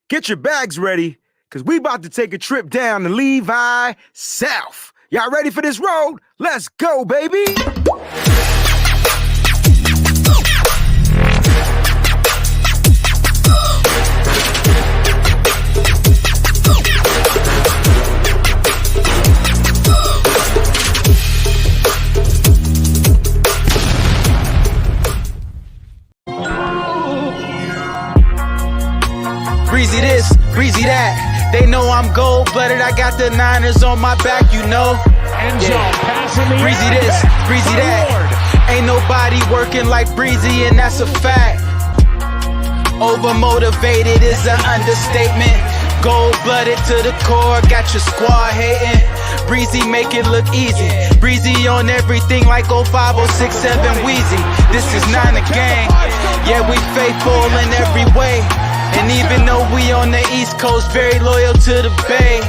Get your bags ready, because we about to take a trip down to Levi South. Y'all ready for this road? Let's go, baby! Breezie this, breezie that. They know I'm gold-blooded. I got the Niners on my back, you know. Breezie this, breezie that. Ain't nobody working like Breezie, and that's a fact. Overmotivated is an understatement. Gold-blooded to the core, got your squad hating. Breezie make it look easy. Breezie on everything like 05067 Weezy. This is not a gang. Yeah, we faithful in every way. And even though we on the East Coast, very loyal to the Bay.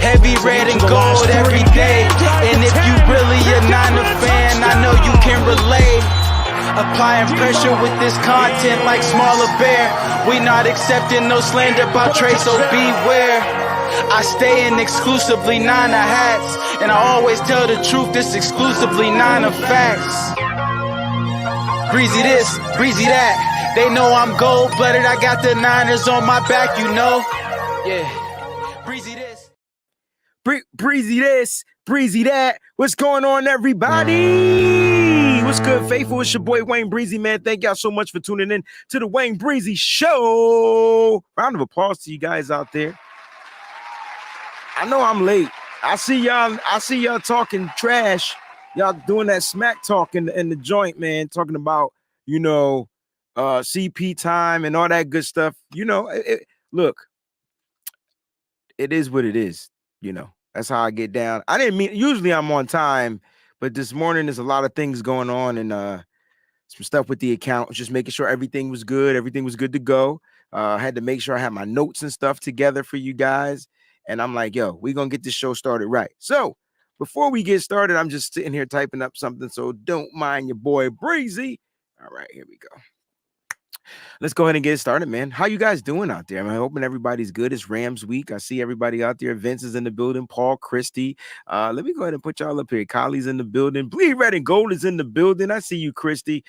Heavy red and gold every day. And if you really a Niner fan, I know you can relate. Applying pressure with this content like Smaller Bear. We not accepting no slander about Trey, so beware. I stay in exclusively Niner hats. And I always tell the truth, this exclusively Niner facts. Breezie this, breezie that. They know I'm gold-blooded. I got the Niners on my back, you know. Yeah. Breezie this. Breezie this, breezie that. What's going on, everybody? What's good, faithful? It's your boy WayneBreezie, man. Thank y'all so much for tuning in to the WayneBreezie Show. Round of applause to you guys out there. I know I'm late. I see y'all talking trash. Y'all doing that smack talk in the joint, man. Talking about, CP time and all that good stuff. Look, it is what it is. That's how I get down. I didn't mean, usually I'm on time, but this morning there's a lot of things going on and some stuff with the account, just making sure everything was good. Everything was good to go. I had to make sure I had my notes and stuff together for you guys. And I'm like, yo, we're going to get this show started right. So before we get started, I'm just sitting here typing up something. So don't mind your boy Breezy. All right, here we go. Let's go ahead and get started, man. How you guys doing out there? I'm hoping everybody's good. It's Rams week. I see everybody out there. Vince is in the building. Paul Christie. Let me go ahead and put y'all up here. Kylie's in the building. Bleed Red and Gold is in the building. I see you, Christy.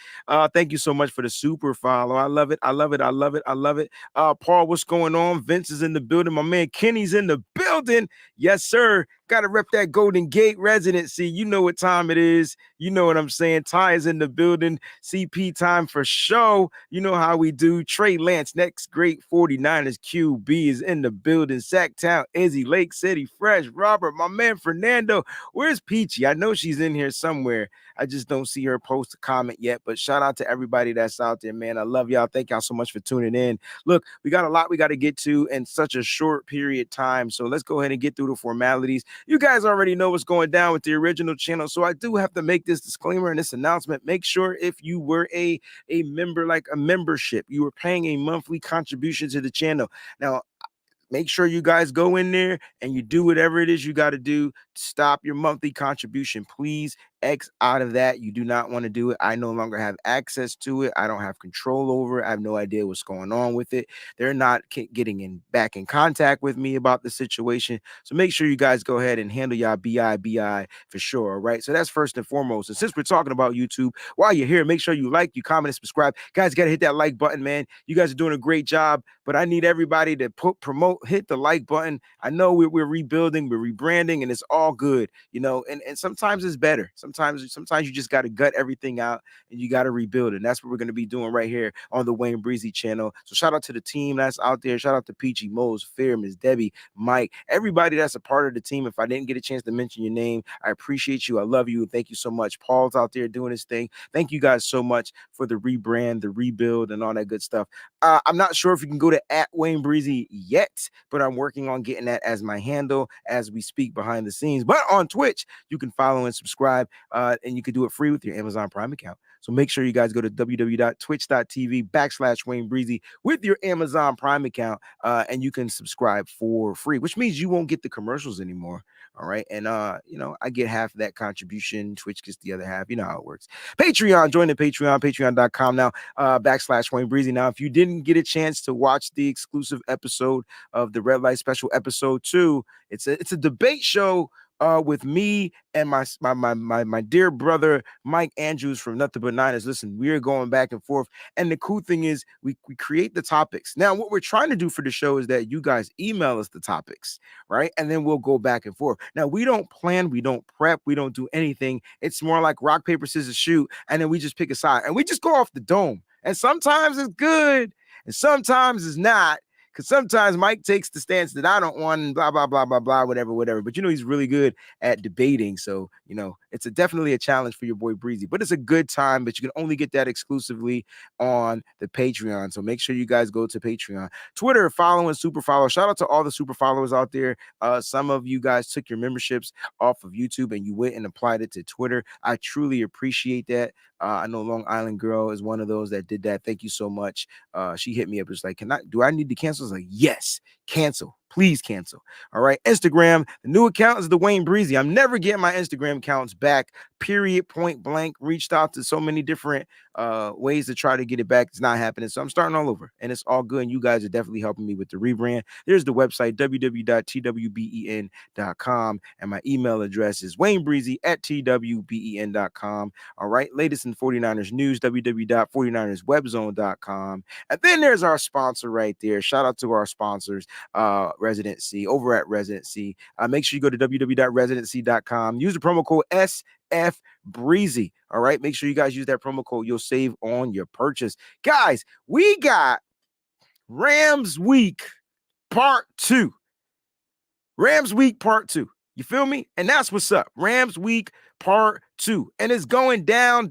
Thank you so much for the super follow. I love it. I love it. I love it. I love it. Paul, what's going on? Vince is in the building. My man Kenny's in the building. Yes, sir. Got to rep that Golden Gate residency. You know what time it is. You know what I'm saying. Ty is in the building. CP time for show. You know how we do. Trey Lance, next great 49ers QB is in the building. Sacktown, Izzy, Lake City, Fresh, Robert, my man Fernando. Where's Peachy? I know she's in here somewhere. I just don't see her post a comment yet. But shout out to everybody that's out there, man. I love y'all. Thank y'all so much for tuning in. Look, we got a lot we got to get to in such a short period of time. So let's go ahead and get through the formalities. You guys already know what's going down with the original channel. So I do have to make this disclaimer and this announcement. Make sure if you were a member, like a membership, you were paying a monthly contribution to the channel. Now, make sure you guys go in there and you do whatever it is you got to do to stop your monthly contribution. Please X out of that. You do not want to do it. I no longer have access to it. I don't have control over it. I have no idea what's going on with it. They're not getting back in contact with me about the situation. So make sure you guys go ahead and handle y'all BI for sure. All right. So that's first and foremost. And since we're talking about YouTube, while you're here, make sure you like, you comment, and subscribe. Guys, got to hit that like button, man. You guys are doing a great job, but I need everybody to hit the like button. I know we're rebuilding, we're rebranding, and it's all good, and sometimes it's better. Sometimes you just got to gut everything out and you got to rebuild it. And that's what we're going to be doing right here on the WayneBreezie channel. So shout out to the team that's out there. Shout out to Peachy, Mose, Fair, Miss Debbie, Mike, everybody that's a part of the team. If I didn't get a chance to mention your name, I appreciate you. I love you. Thank you so much. Paul's out there doing his thing. Thank you guys so much for the rebrand, the rebuild, and all that good stuff. I'm not sure if you can go to @WayneBreezie yet, but I'm working on getting that as my handle as we speak behind the scenes. But on Twitch, you can follow and subscribe, and you can do it free with your Amazon Prime account. So make sure you guys go to www.twitch.tv/WayneBreezie with your Amazon Prime account, and you can subscribe for free, which means you won't get the commercials anymore. All right. And I get half of that contribution. Twitch gets the other half. You know how it works. Patreon, join the Patreon, patreon.com now, /WayneBreezie. Now, if you didn't get a chance to watch the exclusive episode of the Red Light Special episode 2, it's a debate show with me and my dear brother Mike Andrews from Nothing But Niners. Listen, we are going back and forth, and the cool thing is we create the topics. Now, what we're trying to do for the show is that you guys email us the topics, right? And then we'll go back and forth. Now, we don't plan, we don't prep, we don't do anything. It's more like rock, paper, scissors, shoot, and then we just pick a side, and we just go off the dome. And sometimes it's good, and sometimes it's not. Because sometimes Mike takes the stance that I don't want, and blah, blah, blah, blah, blah, whatever. But, he's really good at debating. So, it's definitely a challenge for your boy Breezy. But it's a good time, but you can only get that exclusively on the Patreon. So make sure you guys go to Patreon. Twitter, follow and super follow. Shout out to all the super followers out there. Some of you guys took your memberships off of YouTube and you went and applied it to Twitter. I truly appreciate that. I know Long Island Girl is one of those that did that. Thank you so much. She hit me up. It's like, do I need to cancel? I was like, yes, cancel. Please cancel. All right. Instagram, the new account is the WayneBreezie. I'm never getting my Instagram accounts back. Period. Point blank. Reached out to so many different ways to try to get it back. It's not happening. So I'm starting all over, and it's all good. And you guys are definitely helping me with the rebrand. There's the website, www.twben.com. And my email address is WayneBreezie@twben.com. All right. Latest in 49ers news, www.49erswebzone.com. And then there's our sponsor right there. Shout out to our sponsors, Residency, over at Residency. Make sure you go to www.residency.com. Use the promo code SFBreezy. All right. Make sure you guys use that promo code. You'll save on your purchase. Guys, we got Rams Week Part 2. Rams Week Part 2. You feel me? And that's what's up. Rams Week Part 2. And it's going down,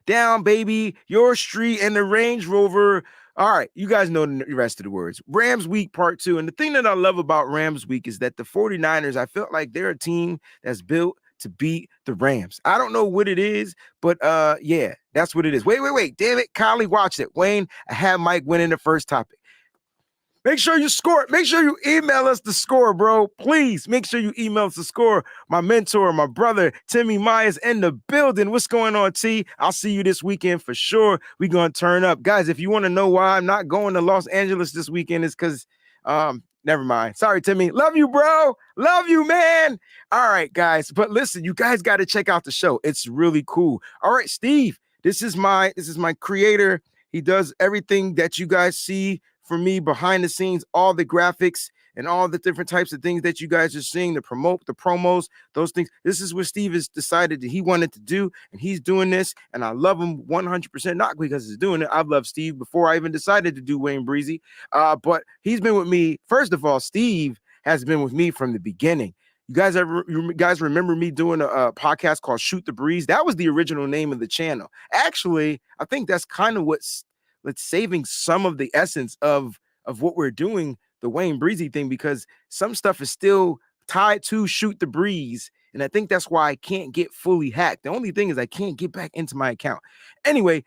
baby. Your street and the Range Rover. All right, you guys know the rest of the words. Rams Week Part 2. And the thing that I love about Rams Week is that the 49ers, I felt like they're a team that's built to beat the Rams. I don't know what it is, but yeah, that's what it is. Wait. Damn it, Kylie, watch it. Wayne, I had Mike winning the first topic. Make sure you score. Make sure you email us the score, bro. Please make sure you email us the score. My mentor, my brother, Timmy Myers in the building. What's going on, T? I'll see you this weekend for sure. We're going to turn up. Guys, if you want to know why I'm not going to Los Angeles this weekend, it's because, never mind. Sorry, Timmy. Love you, bro. Love you, man. All right, guys. But listen, you guys got to check out the show. It's really cool. All right, Steve, this is my creator. He does everything that you guys see for me behind the scenes, all the graphics and all the different types of things that you guys are seeing, the promos, those things. This is what Steve has decided that he wanted to do, and he's doing this, and I love him 100%, not because he's doing it. I've loved Steve before I even decided to do WayneBreezie, but he's been with me. First of all, Steve has been with me from the beginning. You guys remember me doing a podcast called Shoot the Breeze? That was the original name of the channel. Actually, I think that's kind of what's saving some of the essence of what we're doing, the WayneBreezie thing, because some stuff is still tied to Shoot the Breeze. And I think that's why I can't get fully hacked. The only thing is I can't get back into my account. Anyway,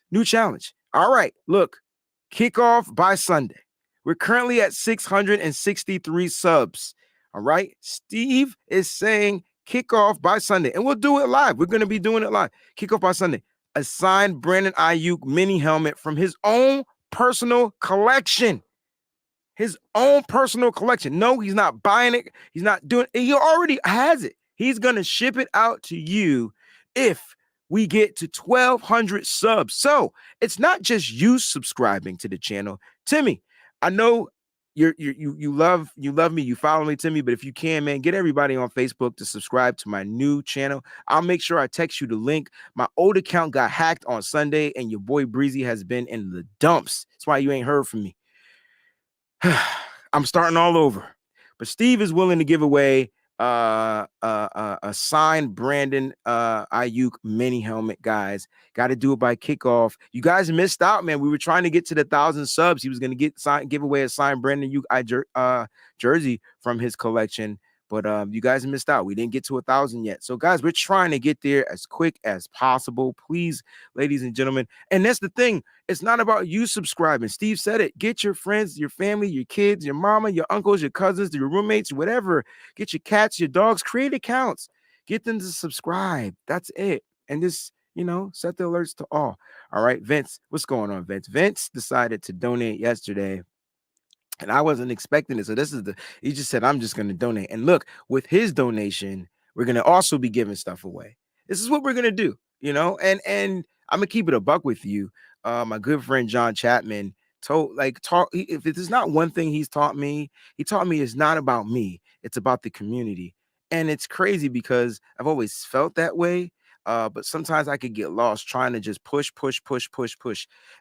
new challenge. All right, look, kickoff by Sunday. We're currently at 663 subs. All right. Steve is saying kickoff by Sunday, and we'll do it live. We're going to be doing it live. Kickoff by Sunday. A signed Brandon Ayuk mini helmet from his own personal collection. His own personal collection. No, he's not buying it. He's not doing it. He already has it. He's going to ship it out to you if we get to 1,200 subs. So it's not just you subscribing to the channel. Timmy, I know you love me, you follow me, Timmy, but if you can, man, get everybody on Facebook to subscribe to my new channel. I'll make sure I text you the link. My old account got hacked on Sunday, and your boy Breezy has been in the dumps. That's why you ain't heard from me. I'm starting all over. But Steve is willing to give away a signed Brandon Ayuk mini helmet, guys. Got to do it by kickoff. You guys missed out, man. We were trying to get to the 1,000 subs. He was going to give away a signed Brandon Ayuk jersey from his collection, But you guys missed out. We didn't get to 1,000 yet. So, guys, we're trying to get there as quick as possible. Please, ladies and gentlemen. And that's the thing. It's not about you subscribing. Steve said it. Get your friends, your family, your kids, your mama, your uncles, your cousins, your roommates, whatever. Get your cats, your dogs, create accounts. Get them to subscribe. That's it. And just, set the alerts to all. All right, Vince, what's going on, Vince? Vince decided to donate yesterday, and I wasn't expecting it. So he just said, I'm just going to donate. And look, with his donation, we're going to also be giving stuff away. This is what we're going to do, and I'm going to keep it a buck with you. My good friend, John Chapman if there's not one thing he taught me it's not about me. It's about the community. And it's crazy because I've always felt that way. But sometimes I could get lost trying to just push.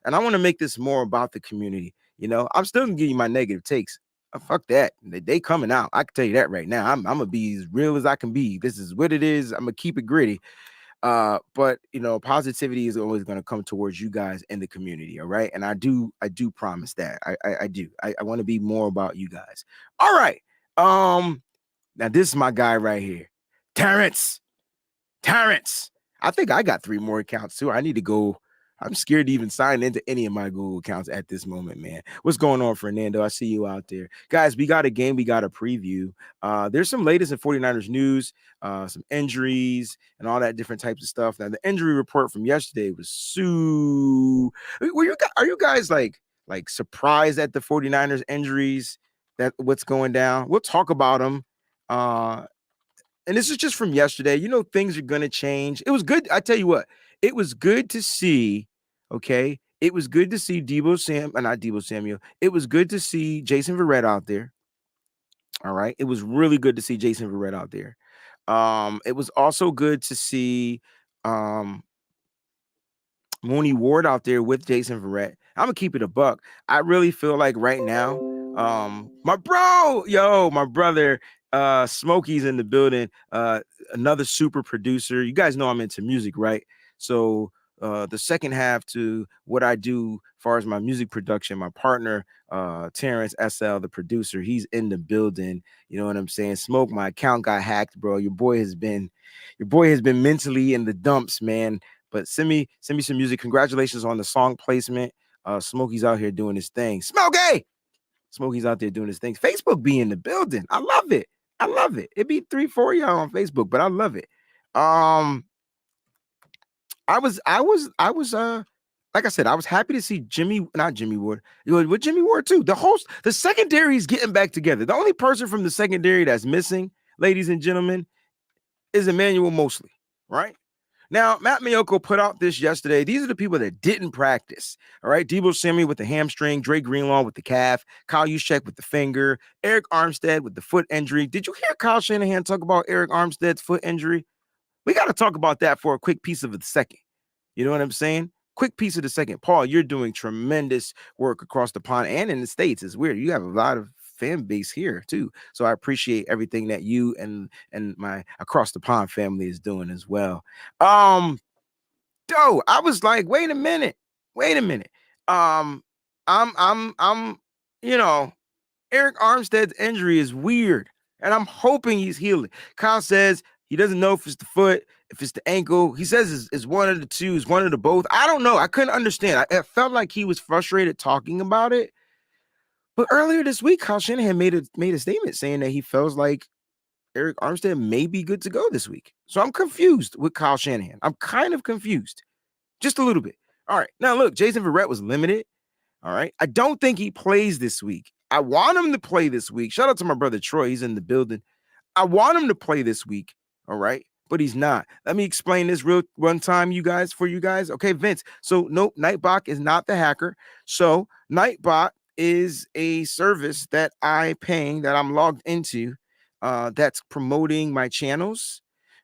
And I want to make this more about the community. I'm still gonna give you my negative takes. Fuck that. They coming out. I can tell you that right now. I'm gonna be as real as I can be. This is what it is. I'm gonna keep it gritty. But positivity is always gonna come towards you guys in the community. All right. And I do promise that. I do. I want to be more about you guys. All right. Now this is my guy right here. Terrence. I think I got 3 more accounts too. I need to go. I'm scared to even sign into any of my Google accounts at this moment, man. What's going on, Fernando? I see you out there. Guys, we got a game. We got a preview. There's some latest in 49ers news, some injuries and all that different types of stuff. Now, the injury report from yesterday was are you guys like surprised at the 49ers injuries, that what's going down? We'll talk about them. And this is just from yesterday. Things are going to change. It was good. I tell you what, it was good to see. Okay. It was good to see not Deebo Samuel. It was good to see Jason Verrett out there. All right. It was really good to see Jason Verrett out there. It was also good to see Mooney Ward out there with Jason Verrett. I'm gonna keep it a buck. I really feel like right now, my brother, Smokey's in the building. Another super producer. You guys know I'm into music, right? So the second half to what I do as far as my music production, my partner, Terrence SL, the producer, he's in the building. You know what I'm saying? Smoke, my account got hacked, bro. Your boy has been mentally in the dumps, man. But send me some music. Congratulations on the song placement. Smokey's out here doing his thing. Smokey's out there doing his thing. Facebook be in the building. I love it. It be 3-4 y'all on Facebook, but I love it. I was like I said, I was happy to see not Jimmy Ward. With Jimmy Ward too. The secondary is getting back together. The only person from the secondary that's missing, ladies and gentlemen, is Emmanuel Mosley, right? Now, Matt Miyoko put out this yesterday. These are the people that didn't practice. All right. Deebo Samuel with the hamstring, Dre Greenlaw with the calf, Kyle Juszczyk with the finger, Eric Armstead with the foot injury. Did you hear Kyle Shanahan talk about Eric Armstead's foot injury? We got to talk about that for a quick piece of the second. You know what I'm saying? Quick piece of the second. Paul, you're doing tremendous work across the pond and in the States. It's weird. You have a lot of fan base here too. So I appreciate everything that you and my across the pond family is doing as well. I was like, wait a minute. I'm Eric Armstead's injury is weird, and I'm hoping he's healing. Kyle says he doesn't know if it's the foot, if it's the ankle. He says it's one of the two, it's one of the both. I don't know. I couldn't understand. It felt like he was frustrated talking about it. But earlier this week, Kyle Shanahan made a statement saying that he feels like Eric Armstead may be good to go this week. So I'm confused with Kyle Shanahan. I'm kind of confused. Just a little bit. All right. Now, look, Jason Verrett was limited. All right. I don't think he plays this week. I want him to play this week. Shout out to my brother Troy. He's in the building. I want him to play this week. All right. But he's not. Let me explain this real one time, for you guys. Okay, Vince. So, nope, Nightbot is not the hacker. So, Nightbot is a service that I'm logged into, that's promoting my channels.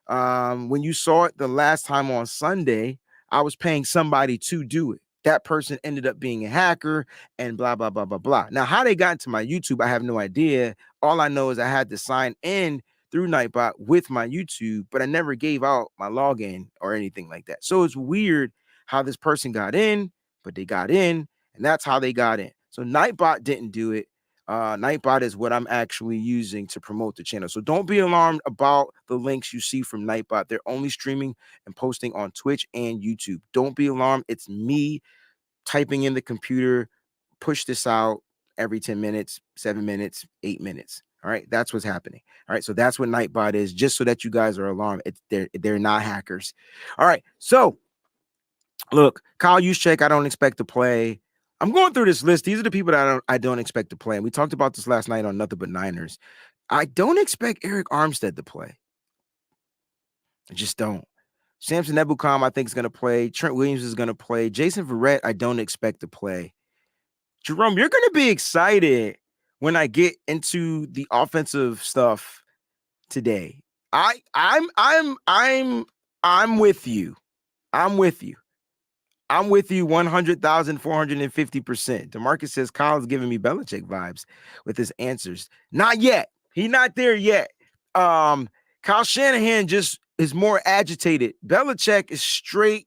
When you saw it the last time on Sunday, I was paying somebody to do it. That person ended up being a hacker and blah, blah, blah, blah, blah. Now, how they got into my YouTube, I have no idea. All I know is I had to sign in through Nightbot with my YouTube, but I never gave out my login or anything like that. So it's weird how this person got in, but they got in, and that's how they got in. So Nightbot didn't do it. Nightbot is what I'm actually using to promote the channel. So don't be alarmed about the links you see from Nightbot. They're only streaming and posting on Twitch and YouTube. Don't be alarmed. It's me typing in the computer, push this out every 10 minutes, 7 minutes, 8 minutes. All right, that's what's happening. All right, so that's what Nightbot is, just so that you guys are alarmed. They're not hackers. All right, so look, Kyle Juszczyk, I don't expect to play. I'm going through this list. These are the people that I don't expect to play. And we talked about this last night on Nothing But Niners. I don't expect Eric Armstead to play. I just don't. Samson Ebukam, I think, is going to play. Trent Williams is going to play. Jason Verrett, I don't expect to play. Jerome, you're going to be excited when I get into the offensive stuff today. I'm with you. I'm with you. I'm with you 100,450%. DeMarcus says Kyle's giving me Belichick vibes with his answers. Not yet. He's not there yet. Kyle Shanahan just is more agitated. Belichick is straight.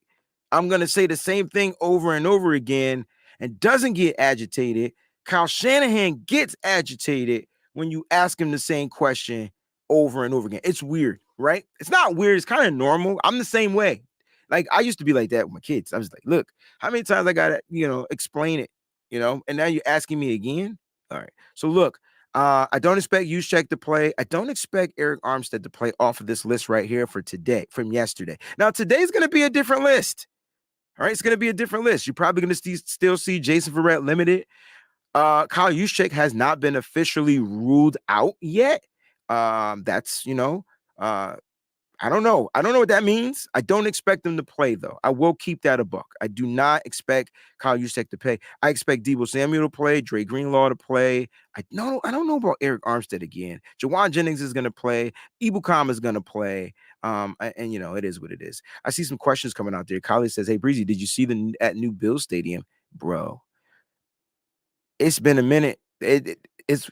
I'm going to say the same thing over and over again and doesn't get agitated. Kyle Shanahan gets agitated when you ask him the same question over and over again. It's weird, right? It's not weird. It's kind of normal. I'm the same way. Like, I used to be like that with my kids. I was like, look, how many times I got to, explain it, and now you're asking me again? All right. So, look, I don't expect Juszczyk to play. I don't expect Eric Armstead to play off of this list right here for today, from yesterday. Now, today's going to be a different list. All right. It's going to be a different list. You're probably going to still see Jason Verrett limited. Kyle Juszczyk has not been officially ruled out yet. That's, I don't know. I don't know what that means. I don't expect them to play, though. I will keep that a buck. I do not expect Kyle Juszczyk to play. I expect Deebo Samuel to play, Dre Greenlaw to play. I don't know about Eric Armstead again. Jawan Jennings is going to play. Ebukam is going to play. And it is what it is. I see some questions coming out there. Kylie says, "Hey, Breezy, did you see at new Bills Stadium?" Bro, it's been a minute. It's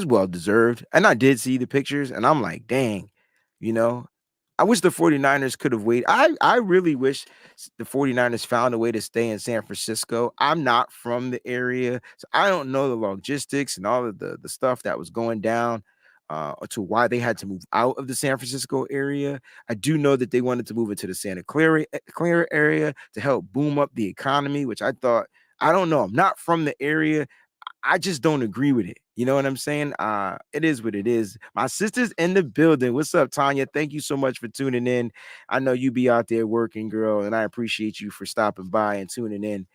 well deserved. And I did see the pictures, and I'm like, dang, I wish the 49ers could have waited. I really wish the 49ers found a way to stay in San Francisco. I'm not from the area, so I don't know the logistics and all of the stuff that was going down to why they had to move out of the San Francisco area. I do know that they wanted to move into the Santa Clara area to help boom up the economy, which I thought, I don't know. I'm not from the area. I just don't agree with it. You know what I'm saying? It is what it is. My sister's in the building. What's up, Tanya? Thank you so much for tuning in. I know you be out there working, girl, and I appreciate you for stopping by and tuning in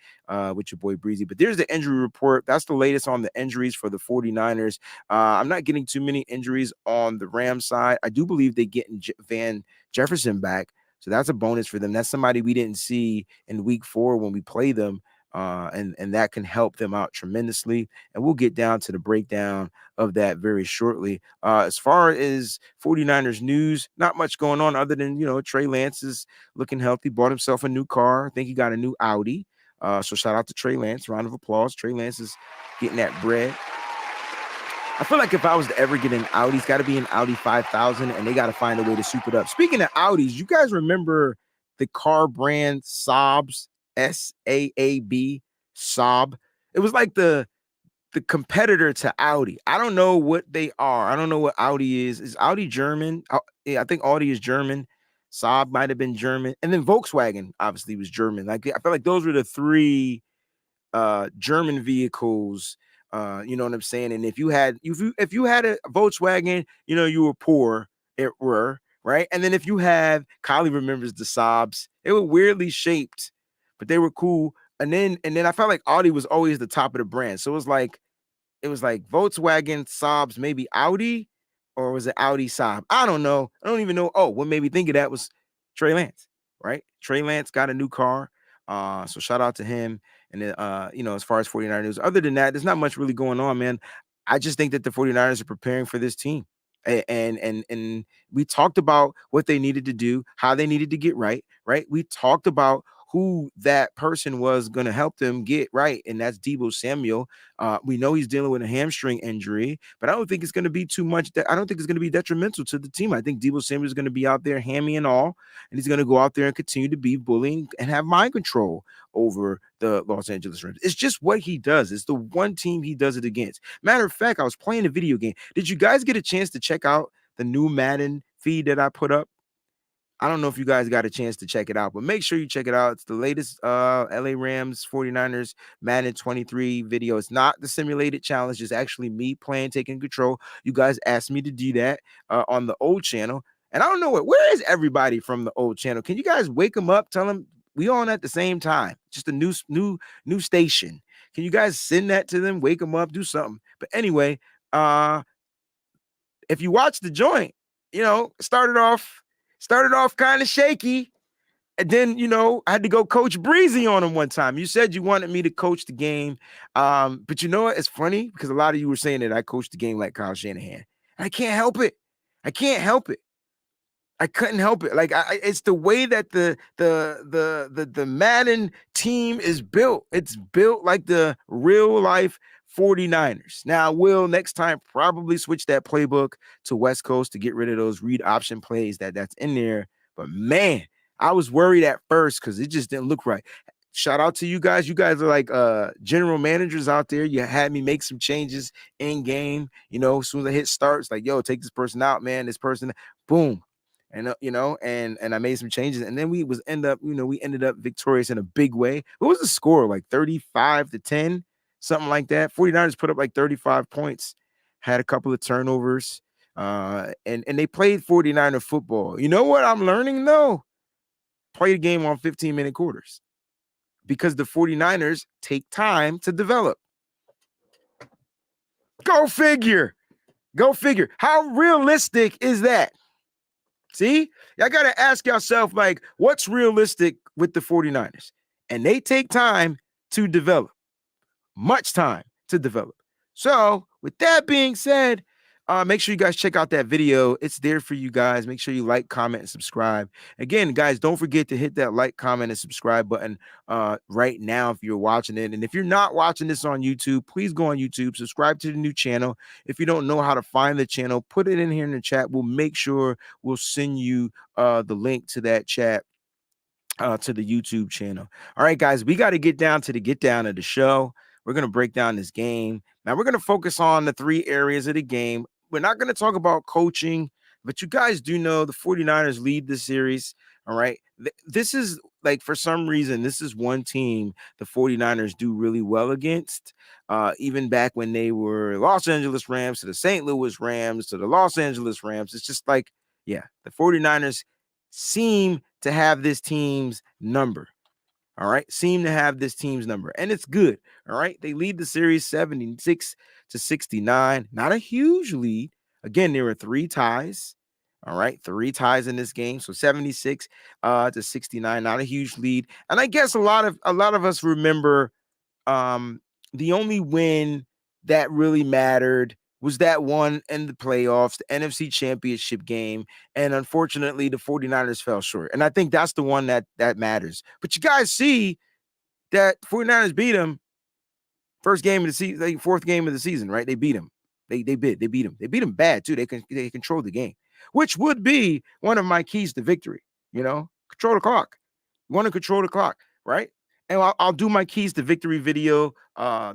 with your boy Breezy. But there's the injury report. That's the latest on the injuries for the 49ers. I'm not getting too many injuries on the Rams side. I do believe they're getting Van Jefferson back. So that's a bonus for them. That's somebody we didn't see in week 4 when we play them. And that can help them out tremendously. And we'll get down to the breakdown of that very shortly. As far as 49ers news, not much going on other than, Trey Lance is looking healthy, bought himself a new car. I think he got a new Audi. So shout out to Trey Lance. Round of applause. Trey Lance is getting that bread. I feel like if I was to ever get an Audi, it's got to be an Audi 5000, and they got to find a way to soup it up. Speaking of Audis, you guys remember the car brand Saabs? Saab, Saab. It was like the competitor to Audi. I don't know what they are. I don't know what Audi is. Is Audi German? Yeah, I think Audi is German. Saab might have been German. And then Volkswagen obviously was German. Like, I feel like those were the 3 German vehicles. You know what I'm saying? And if you had a Volkswagen, you were poor. It were right. And then if you have, Kylie remembers the Saabs. They were weirdly shaped, but they were cool. And then I felt like Audi was always the top of the brand. So it was like Volkswagen, Saabs, maybe Audi, or was it Audi Saab? I don't know. I don't even know. Oh, what made me think of that was Trey Lance, right? Trey Lance got a new car. So shout out to him. And then, as far as 49ers news, other than that, there's not much really going on, man. I just think that the 49ers are preparing for this team. And we talked about what they needed to do, how they needed to get right. We talked about who that person was going to help them get right, and that's Deebo Samuel. We know he's dealing with a hamstring injury, but I don't think it's going to be too much. I don't think it's going to be detrimental to the team. I think Deebo Samuel is going to be out there hammy and all, and he's going to go out there and continue to be bullying and have mind control over the Los Angeles Rams. It's just what he does. It's the one team he does it against. Matter of fact, I was playing a video game. Did you guys get a chance to check out the new Madden feed that I put up? I don't know if you guys got a chance to check it out, but make sure you check it out. It's the latest LA Rams 49ers Madden 23 video. It's not the simulated challenge. It's actually me playing, taking control. You guys asked me to do that on the old channel. And I don't know where is everybody from the old channel? Can you guys wake them up? Tell them we on at the same time. Just a new station. Can you guys send that to them? Wake them up, do something. But anyway, if you watch the joint, started off kind of shaky. And then, I had to go coach Breezie on him one time. You said you wanted me to coach the game. But you know what? It's funny because a lot of you were saying that I coached the game like Kyle Shanahan. I can't help it. I couldn't help it. Like it's the way that the Madden team is built. It's built like the real life 49ers. Now, I will next time probably switch that playbook to West Coast to get rid of those read option plays that's in there. But man, I was worried at first because it just didn't look right. Shout out to you guys. You guys are like general managers out there. You had me make some changes in game. As soon as I hit start, it's like, yo, take this person out, man. This person, boom. And and I made some changes, and then we ended up victorious in a big way. What was the score? Like 35-10, something like that. 49ers put up like 35 points, had a couple of turnovers, and they played 49er football. You know what I'm learning though? Play the game on 15-minute quarters because the 49ers take time to develop. Go figure. How realistic is that? See, y'all got to ask yourself, like, what's realistic with the 49ers? And they take time to develop, much time to develop. So with that being said, make sure you guys check out that video. It's there for you guys. Make sure you like, comment, and subscribe. Again, guys, don't forget to hit that like, comment, and subscribe button right now if you're watching it. And if you're not watching this on YouTube, please go on YouTube, subscribe to the new channel. If you don't know how to find the channel, put it in here in the chat. We'll make sure we'll send you the link to that chat. To the YouTube channel. All right, guys, we got to get down to the show. We're going to break down this game. Now, we're going to focus on the three areas of the game. We're not going to talk about coaching, but you guys do know the 49ers lead the series. All right. This is like, for some reason, this is one team the 49ers do really well against. Even back when they were Los Angeles Rams to the St. Louis Rams to the Los Angeles Rams. It's just like, yeah, the 49ers seem to have this team's number. All right. And it's good. All right. They lead the series 76-69. Not a huge lead. Again, there were 3 ties. All right. 3 ties in this game. So 76-69. Not a huge lead. And I guess a lot of us remember the only win that really mattered was that one in the playoffs, the NFC Championship game. And unfortunately, the 49ers fell short. And I think that's the one that matters. But you guys see that 49ers beat them first game of the season, fourth game of the season, right? They beat them. They beat them. They beat them bad, too. They controlled the game, which would be one of my keys to victory. Control the clock. You want to control the clock, right? And I'll do my keys to victory video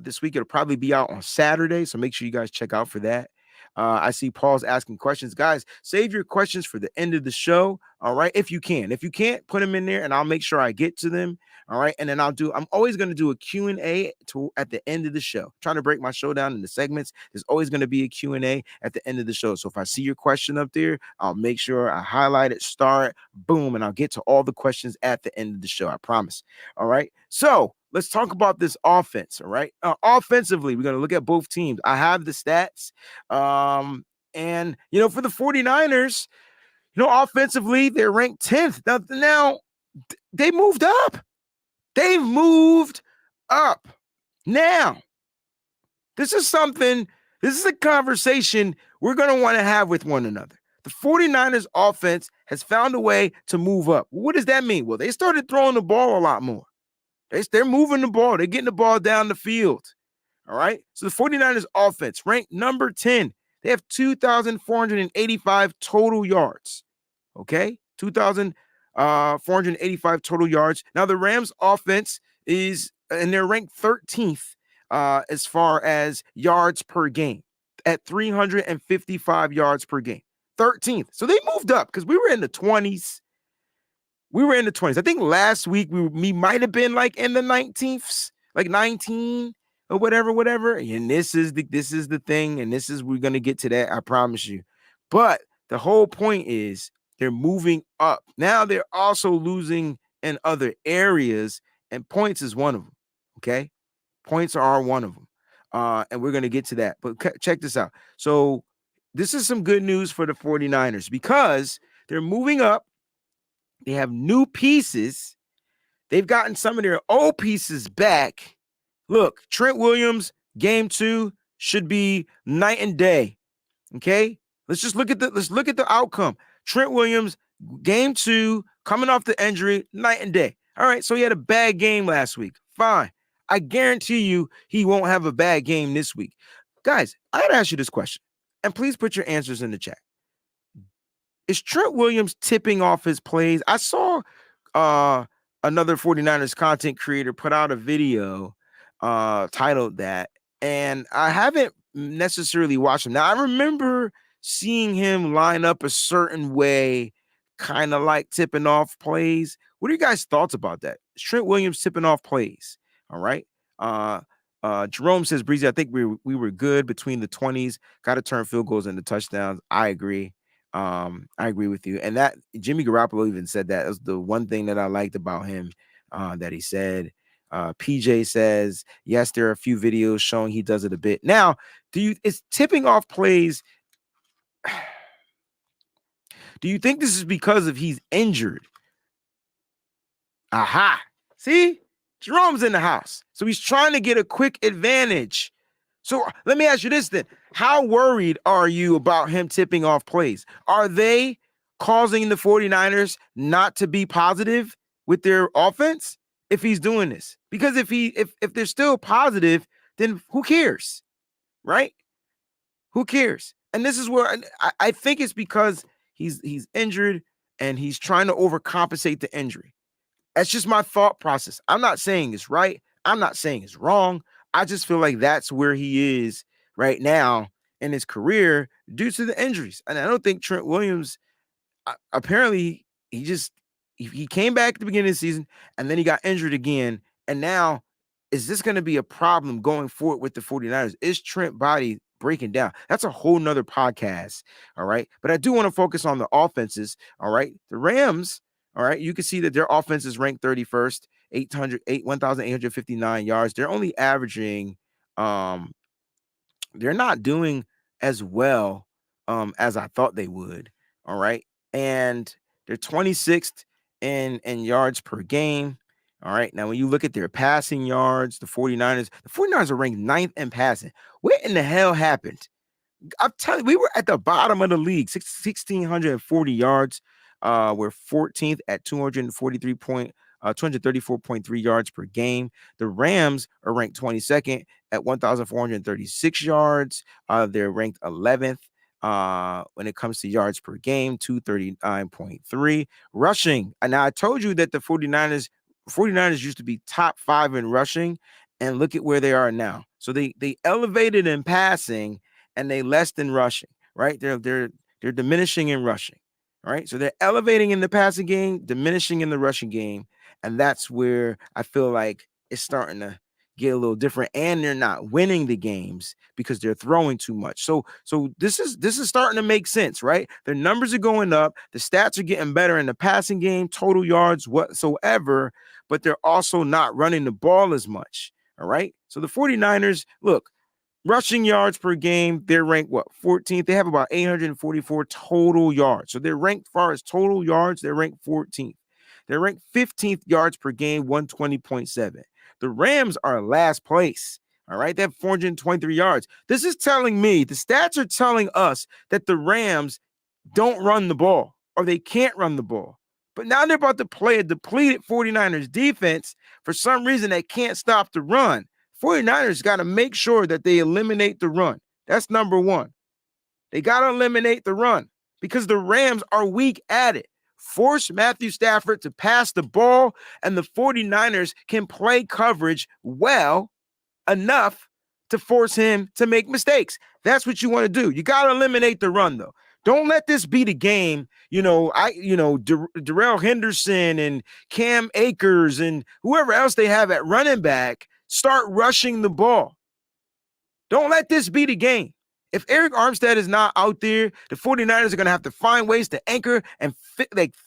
this week. It'll probably be out on Saturday, so make sure you guys check out for that. I see Paul's asking questions. Guys, save your questions for the end of the show, all right, if you can. If you can't, put them in there, and I'll make sure I get to them, all right? And then I'm always going to do a Q&A at the end of the show. I'm trying to break my show down into segments. There's always going to be a Q&A at the end of the show. So if I see your question up there, I'll make sure I highlight it, star it, boom, and I'll get to all the questions at the end of the show. I promise, all right? So let's talk about this offense, all right? Offensively, we're going to look at both teams. I have the stats. And, for the 49ers, offensively, they're ranked 10th. Now they moved up. They've moved up. Now, this is a conversation we're going to want to have with one another. The 49ers offense has found a way to move up. What does that mean? Well, they started throwing the ball a lot more. They're moving the ball. They're getting the ball down the field. All right. So the 49ers offense ranked number 10. They have 2,485 total yards. Okay. 2,485 total yards. Now the Rams offense is, and they're ranked 13th as far as yards per game at 355 yards per game. 13th. So they moved up because we were in the 20s. I think last week we might have been like in the 19th, like 19 or whatever. And this is the thing, and we're gonna get to that. I promise you. But the whole point is they're moving up. Now they're also losing in other areas, and points is one of them. Okay, points are one of them, and we're gonna get to that. But check this out. So this is some good news for the 49ers because they're moving up. They have new pieces. They've gotten some of their old pieces back. Look, Trent Williams, game 2 should be night and day. Okay? Let's look at the outcome. Trent Williams, game 2, coming off the injury, night and day. All right, so he had a bad game last week. Fine. I guarantee you he won't have a bad game this week. Guys, I gotta ask you this question, and please put your answers in the chat. Is Trent Williams tipping off his plays? I saw another 49ers content creator put out a video titled that, and I haven't necessarily watched him. Now, I remember seeing him line up a certain way, kind of like tipping off plays. What are you guys' thoughts about that? Is Trent Williams tipping off plays? All right. Jerome says, Breezie, I think we were good between the 20s. Got to turn field goals into touchdowns. I agree. I agree with you. And that Jimmy Garoppolo even said that was the one thing that I liked about him that he said. PJ says, yes, there are a few videos showing he does it a bit. Now, is tipping off plays? Do you think this is because of he's injured? Aha. See? Jerome's in the house. So he's trying to get a quick advantage. So let me ask you this then. How worried are you about him tipping off plays? Are they causing the 49ers not to be positive with their offense if he's doing this? Because if they're still positive, then who cares? Right? Who cares? And this is where I think it's because he's injured and he's trying to overcompensate the injury. That's just my thought process. I'm not saying it's right. I'm not saying it's wrong. I just feel like that's where he is right now in his career due to the injuries. And I don't think Trent Williams, apparently he came back at the beginning of the season and then he got injured again. And now, is this going to be a problem going forward with the 49ers? Is Trent body breaking down? That's a whole nother podcast. All right. But I do want to focus on the offenses. All right. The Rams, all right, you can see that their offense is ranked 31st, 1,859 yards. They're only averaging, they're not doing as well as I thought they would. All right. And they're 26th in yards per game. All right. Now, when you look at their passing yards, the 49ers are ranked 9th in passing. What in the hell happened? I'm telling you, we were at the bottom of the league, 1,640 yards. We're 14th at 234.3 yards per game. The Rams are ranked 22nd at 1,436 yards. They're ranked 11th when it comes to yards per game, 239.3. Rushing. And now I told you that the 49ers used to be top 5 in rushing, and look at where they are now. So they elevated in passing and they less than rushing, right? They're diminishing in rushing. All right. So they're elevating in the passing game, diminishing in the rushing game. And that's where I feel like it's starting to get a little different. And they're not winning the games because they're throwing too much. So this is starting to make sense, right? Their numbers are going up. The stats are getting better in the passing game, total yards whatsoever, but they're also not running the ball as much. All right. So the 49ers, look, rushing yards per game, they're ranked 14th. They have about 844 total yards. So they're ranked far as total yards, they're ranked 14th. They're ranked 15th yards per game, 120.7. The Rams are last place. All right, they have 423 yards. This is telling me, the stats are telling us that the Rams don't run the ball. or they can't run the ball. But now they're about to play a depleted 49ers defense. For some reason, they can't stop the run. 49ers got to make sure that they eliminate the run. That's number one. They got to eliminate the run because the Rams are weak at it. Force Matthew Stafford to pass the ball, and the 49ers can play coverage well enough to force him to make mistakes. That's what you want to do. You got to eliminate the run, though. Don't let this be the game. Darrell Henderson and Cam Akers and whoever else they have at running back start rushing the ball. Don't let this be the game. If Eric Armstead is not out there, the 49ers are going to have to find ways to anchor and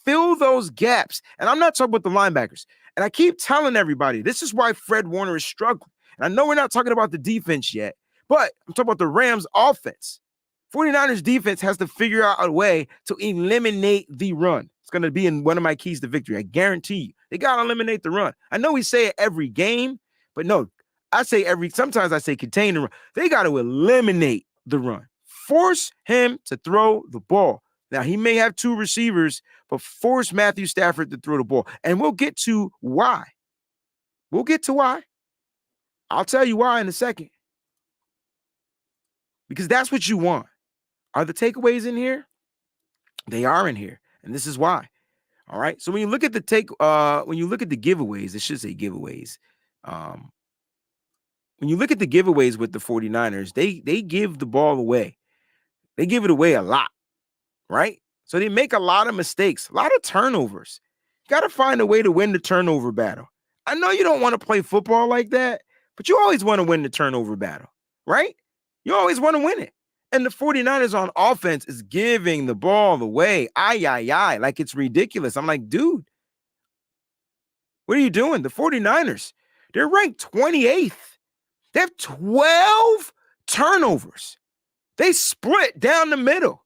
fill those gaps. And I'm not talking about the linebackers. And I keep telling everybody, this is why Fred Warner is struggling. And I know we're not talking about the defense yet, but I'm talking about the Rams offense. 49ers defense has to figure out a way to eliminate the run. It's going to be in one of my keys to victory. I guarantee you. They got to eliminate the run. I know we say it every game, but no, sometimes I say contain the run. They got to eliminate the run. Force him to throw the ball. Now, he may have two receivers, but force Matthew Stafford to throw the ball. And we'll get to why. I'll tell you why in a second. Because that's what you want. Are the takeaways in here? They are in here. And this is why. All right. So when you look at the giveaways, it should say giveaways. When you look at the giveaways with the 49ers, they give the ball away. They give it away a lot, right? So they make a lot of mistakes, a lot of turnovers. You got to find a way to win the turnover battle. I know you don't want to play football like that, but you always want to win the turnover battle, right? You always want to win it. And the 49ers on offense is giving the ball away. Like it's ridiculous. I'm like, dude, what are you doing? The 49ers, they're ranked 28th. They have 12 turnovers. They split down the middle.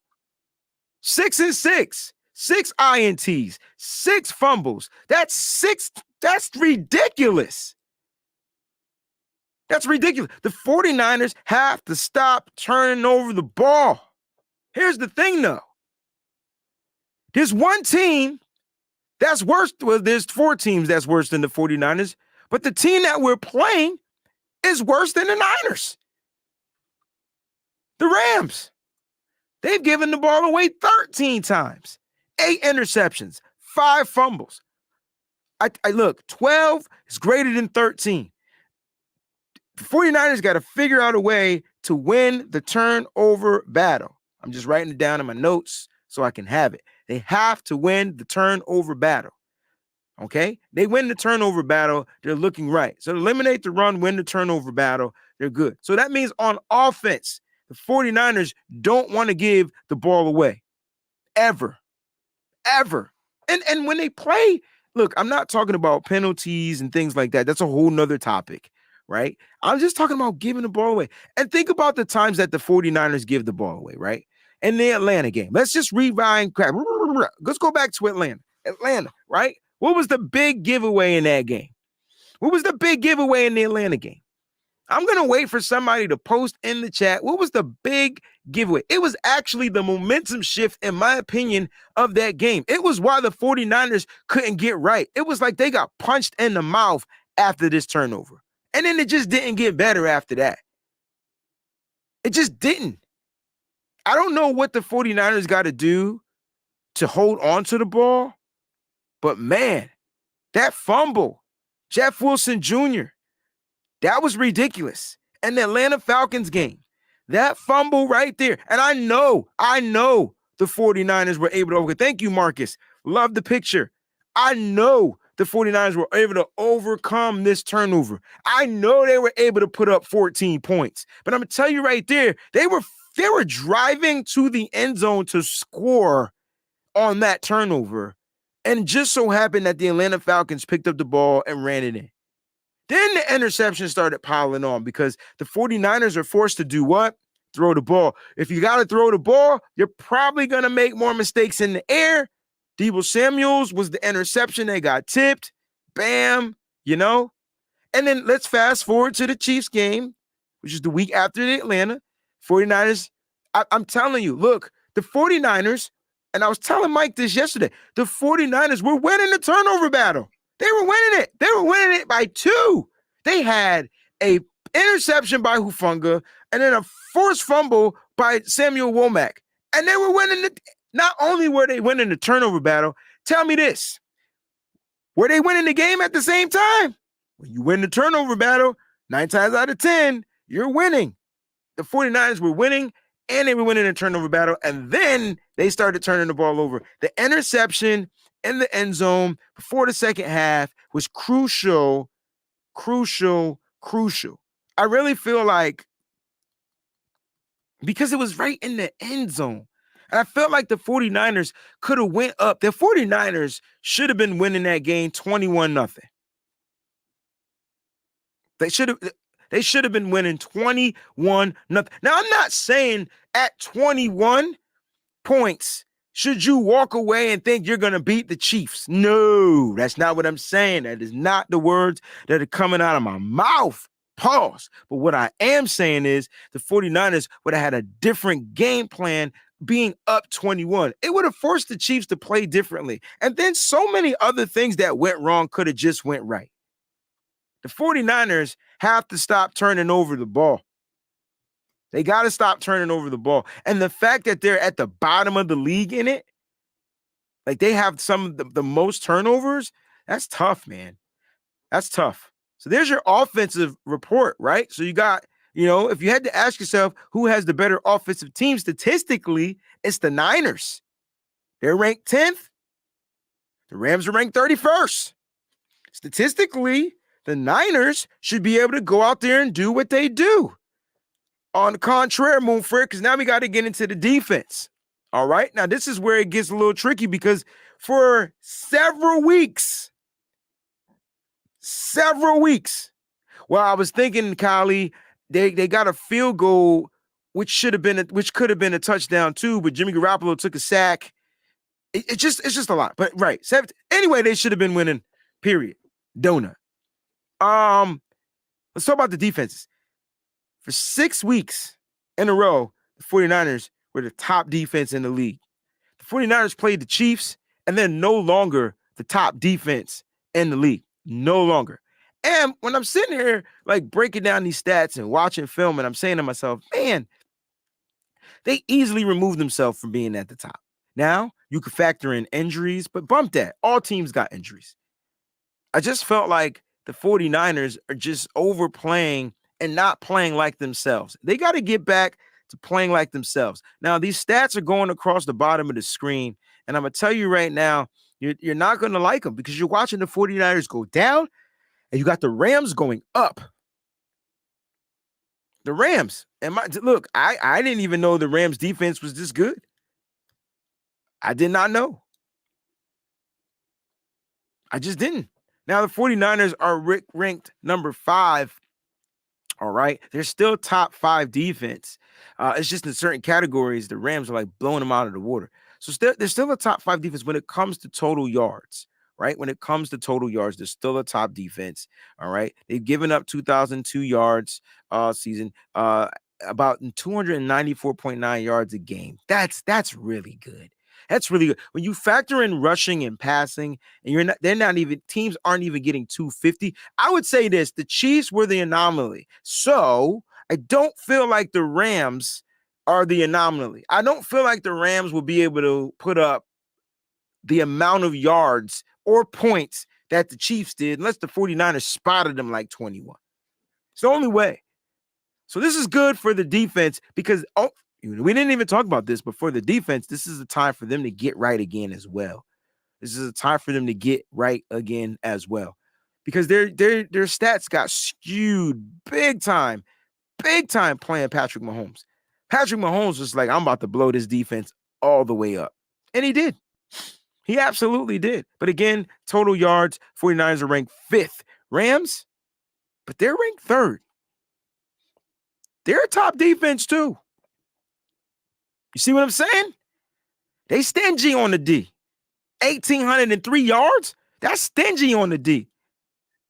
6 and 6, 6 INTs, 6 fumbles. That's ridiculous. That's ridiculous. The 49ers have to stop turning over the ball. Here's the thing, though. There's one team that's worse. Well, there's 4 teams that's worse than the 49ers, but the team that we're playing is worse than the Niners. The Rams. They've given the ball away 13 times, 8 interceptions, 5 fumbles. I look, 12 is greater than 13. The 49ers got to figure out a way to win the turnover battle. I'm just writing it down in my notes so I can have it. They have to win the turnover battle. Okay? They win the turnover battle, they're looking right. So eliminate the run, win the turnover battle, they're good. So that means on offense, the 49ers don't want to give the ball away. Ever. And when they play, look, I'm not talking about penalties and things like that. That's a whole nother topic, right? I'm just talking about giving the ball away. And think about the times that the 49ers give the ball away, right? In the Atlanta game. Let's just rewind. Let's go back to Atlanta. Atlanta, right? What was the big giveaway in that game? What was the big giveaway in the Atlanta game? I'm going to wait for somebody to post in the chat. What was the big giveaway? It was actually the momentum shift, in my opinion, of that game. It was why the 49ers couldn't get right. It was like they got punched in the mouth after this turnover. And then it just didn't get better after that. It just didn't. I don't know what the 49ers got to do to hold on to the ball, but man, that fumble, Jeff Wilson Jr., that was ridiculous. And the Atlanta Falcons game, that fumble right there. And I know the 49ers were able to overcome. Thank you, Marcus. Love the picture. I know the 49ers were able to overcome this turnover. I know they were able to put up 14 points. But I'm going to tell you right there, they were driving to the end zone to score on that turnover. And just so happened that the Atlanta Falcons picked up the ball and ran it in. Then the interception started piling on because the 49ers are forced to do what? Throw the ball. If you got to throw the ball, you're probably going to make more mistakes in the air. Deebo Samuels was the interception. They got tipped. Bam, And then let's fast forward to the Chiefs game, which is the week after the Atlanta 49ers. I'm telling you, look, the 49ers And I was telling Mike this yesterday. The 49ers were winning the turnover battle. They were winning it. They were winning it by 2. They had a interception by Hufanga and then a forced fumble by Samuel Womack. And they were winning it. Not only were they winning the turnover battle, tell me this. Were they winning the game at the same time? When you win the turnover battle, 9 times out of 10, you're winning. The 49ers were winning, and they were winning the turnover battle, and then they started turning the ball over. The interception in the end zone before the second half was crucial. I really feel like because it was right in the end zone. And I felt like the 49ers could have went up. The 49ers should have been winning that game 21-0. They should have been winning 21-0. Now, I'm not saying at 21 points, should you walk away and think you're going to beat the Chiefs? No, that's not what I'm saying. That is not the words that are coming out of my mouth. Pause. But what I am saying is the 49ers would have had a different game plan being up 21. It would have forced the Chiefs to play differently. And then so many other things that went wrong could have just went right. The 49ers have to stop turning over the ball. They got to stop turning over the ball. And the fact that they're at the bottom of the league in it, like they have some of the most turnovers, that's tough, man. That's tough. So there's your offensive report, right? So you got, if you had to ask yourself who has the better offensive team, statistically, it's the Niners. They're ranked 10th. The Rams are ranked 31st. Statistically, the Niners should be able to go out there and do what they do. On the contrary, Moonfred, because now we got to get into the defense. All right? Now, this is where it gets a little tricky because for several weeks, well, I was thinking, Kylie, they got a field goal, which could have been a touchdown too, but Jimmy Garoppolo took a sack. It's just a lot. But right. Anyway, they should have been winning, period. Donut. Let's talk about the defenses. For 6 weeks in a row, the 49ers were the top defense in the league. The 49ers played the Chiefs, and they're no longer the top defense in the league. No longer. And when I'm sitting here, like, breaking down these stats and watching film, and I'm saying to myself, man, they easily removed themselves from being at the top. Now, you could factor in injuries, but bump that. All teams got injuries. I just felt like the 49ers are just overplaying and not playing like themselves. They got to get back to playing like themselves. Now, these stats are going across the bottom of the screen, and I'm going to tell you right now, you're not going to like them because you're watching the 49ers go down, and you got the Rams going up. The Rams. And look, I didn't even know the Rams defense was this good. I did not know. I just didn't. Now, the 49ers are ranked number 5. All right. They're still top 5 defense. It's just in certain categories, the Rams are like blowing them out of the water. So they're still a top 5 defense when it comes to total yards, right? When it comes to total yards, they're still a top defense. All right. They've given up 2,002 yards season, about 294.9 yards a game. That's really good. That's really good. When you factor in rushing and passing, and teams aren't even getting 250. I would say this, the Chiefs were the anomaly. So I don't feel like the Rams are the anomaly. I don't feel like the Rams will be able to put up the amount of yards or points that the Chiefs did unless the 49ers spotted them like 21. It's the only way. So this is good for the defense because, we didn't even talk about this, but for the defense, this is a time for them to get right again as well. This is a time for them to get right again as well because their stats got skewed big time playing Patrick Mahomes. Patrick Mahomes was like, I'm about to blow this defense all the way up. And he did. He absolutely did. But again, total yards, 49ers are ranked 5th. Rams, but they're ranked 3rd. They're a top defense too. You see what I'm saying? They stingy on the D. 1,803 yards? That's stingy on the D.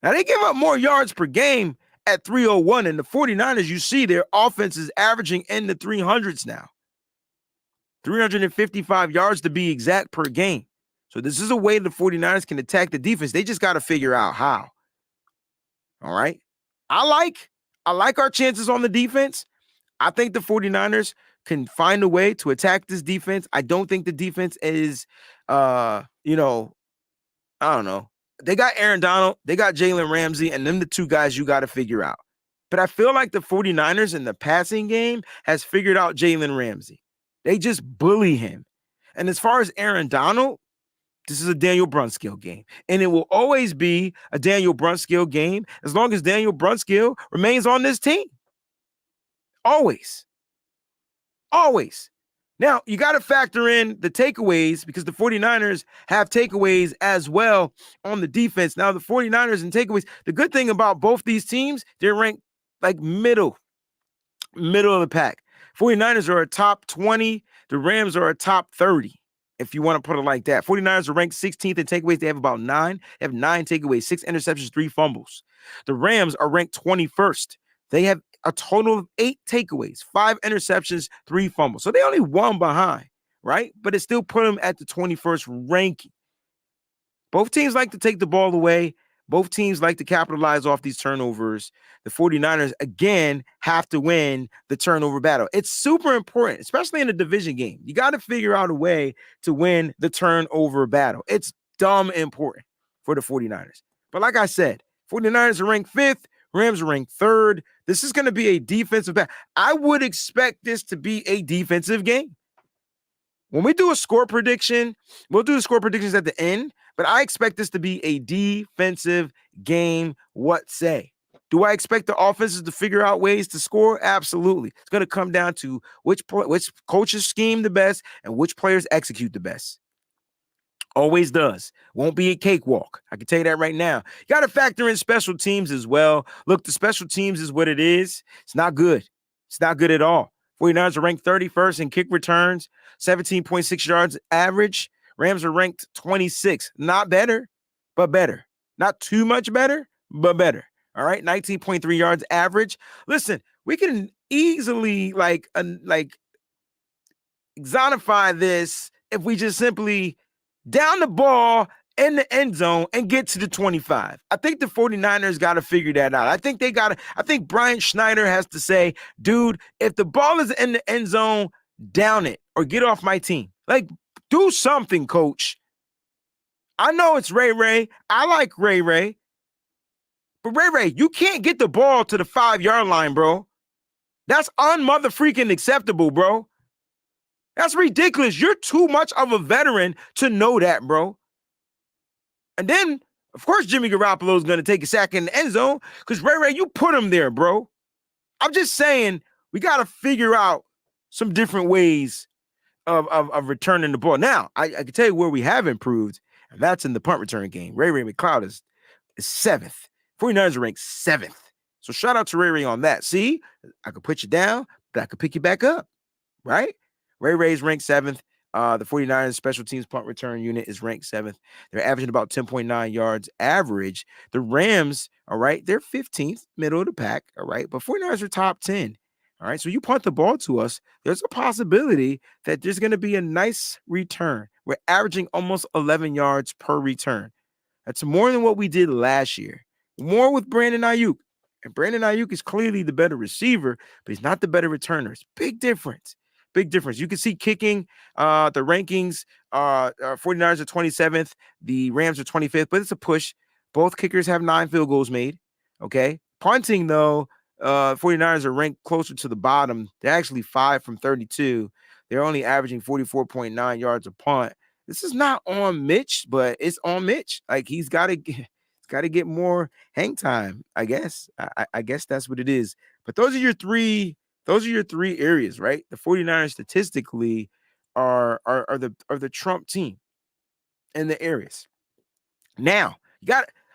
Now, they give up more yards per game at 301, and the 49ers, you see their offense is averaging in the 300s now. 355 yards to be exact per game. So this is a way the 49ers can attack the defense. They just got to figure out how. All right. I like our chances on the defense. I think the 49ers can find a way to attack this defense. I don't think the defense is I don't know. They got Aaron Donald, they got Jalen Ramsey, and them the two guys you got to figure out. But I feel like the 49ers in the passing game has figured out Jalen Ramsey. They just bully him. And as far as Aaron Donald, this is a Daniel Brunskill game. And it will always be a Daniel Brunskill game as long as Daniel Brunskill remains on this team. Always. Always. Now, you got to factor in the takeaways because the 49ers have takeaways as well on the defense. Now, the 49ers and takeaways, the good thing about both these teams, they're ranked like middle of the pack. 49ers are a top 20. The Rams are a top 30, if you want to put it like that. 49ers are ranked 16th in takeaways. They have about 9. They have 9 takeaways, 6 interceptions, 3 fumbles. The Rams are ranked 21st. They have a total of 8 takeaways, 5 interceptions, 3 fumbles. So they only one behind, right? But it still put them at the 21st ranking. Both teams like to take the ball away. Both teams like to capitalize off these turnovers. The 49ers, again, have to win the turnover battle. It's super important, especially in a division game. You got to figure out a way to win the turnover battle. It's dumb important for the 49ers. But like I said, 49ers are ranked 5th. Rams are ranked 3rd. This is going to be a defensive battle. I would expect this to be a defensive game. When we do a score prediction, we'll do the score predictions at the end, but I expect this to be a defensive game. What say? Do I expect the offenses to figure out ways to score? Absolutely. It's going to come down to which coaches scheme the best and which players execute the best. Always does. Won't be a cakewalk. I can tell you that right now. You got to factor in special teams as well. Look, the special teams is what it is. It's not good. It's not good at all. 49ers are ranked 31st in kick returns, 17.6 yards average. Rams are ranked 26th. Not better, but better. Not too much better, but better. All right, 19.3 yards average. Listen, we can easily exonify this if we just simply down the ball in the end zone and get to the 25. I think the 49ers got to figure that out. I think Brian Schneider has to say, dude, if the ball is in the end zone, down it or get off my team. Like, do something, coach. I know it's Ray Ray. I like Ray Ray. But Ray Ray, you can't get the ball to the 5-yard line, bro. That's unmother-freaking acceptable, bro. That's ridiculous. You're too much of a veteran to know that, bro. And then, of course, Jimmy Garoppolo is going to take a sack in the end zone because, Ray, you put him there, bro. I'm just saying we got to figure out some different ways of returning the ball. Now, I can tell you where we have improved, and that's in the punt return game. Ray McLeod is 7th. 49ers are ranked 7th. So shout out to Ray on that. See, I could put you down, but I could pick you back up, right? Ray is ranked 7th. The 49ers special teams punt return unit is ranked 7th. They're averaging about 10.9 yards average. The Rams, all right, they're 15th, middle of the pack, all right, but 49ers are top 10. All right, so you punt the ball to us, there's a possibility that there's going to be a nice return. We're averaging almost 11 yards per return. That's more than what we did last year. More with Brandon Ayuk. And Brandon Ayuk is clearly the better receiver, but he's not the better returner. It's big difference. Big difference. You can see kicking the rankings. 49ers are 27th. The Rams are 25th, but it's a push. Both kickers have 9 field goals made. Okay. Punting, though, 49ers are ranked closer to the bottom. They're actually 5 from 32. They're only averaging 44.9 yards a punt. This is not on Mitch, but it's on Mitch. Like, he's got to get more hang time, I guess. I guess that's what it is. But those are your three areas, right? The 49ers statistically are the Trump team in the areas. Now,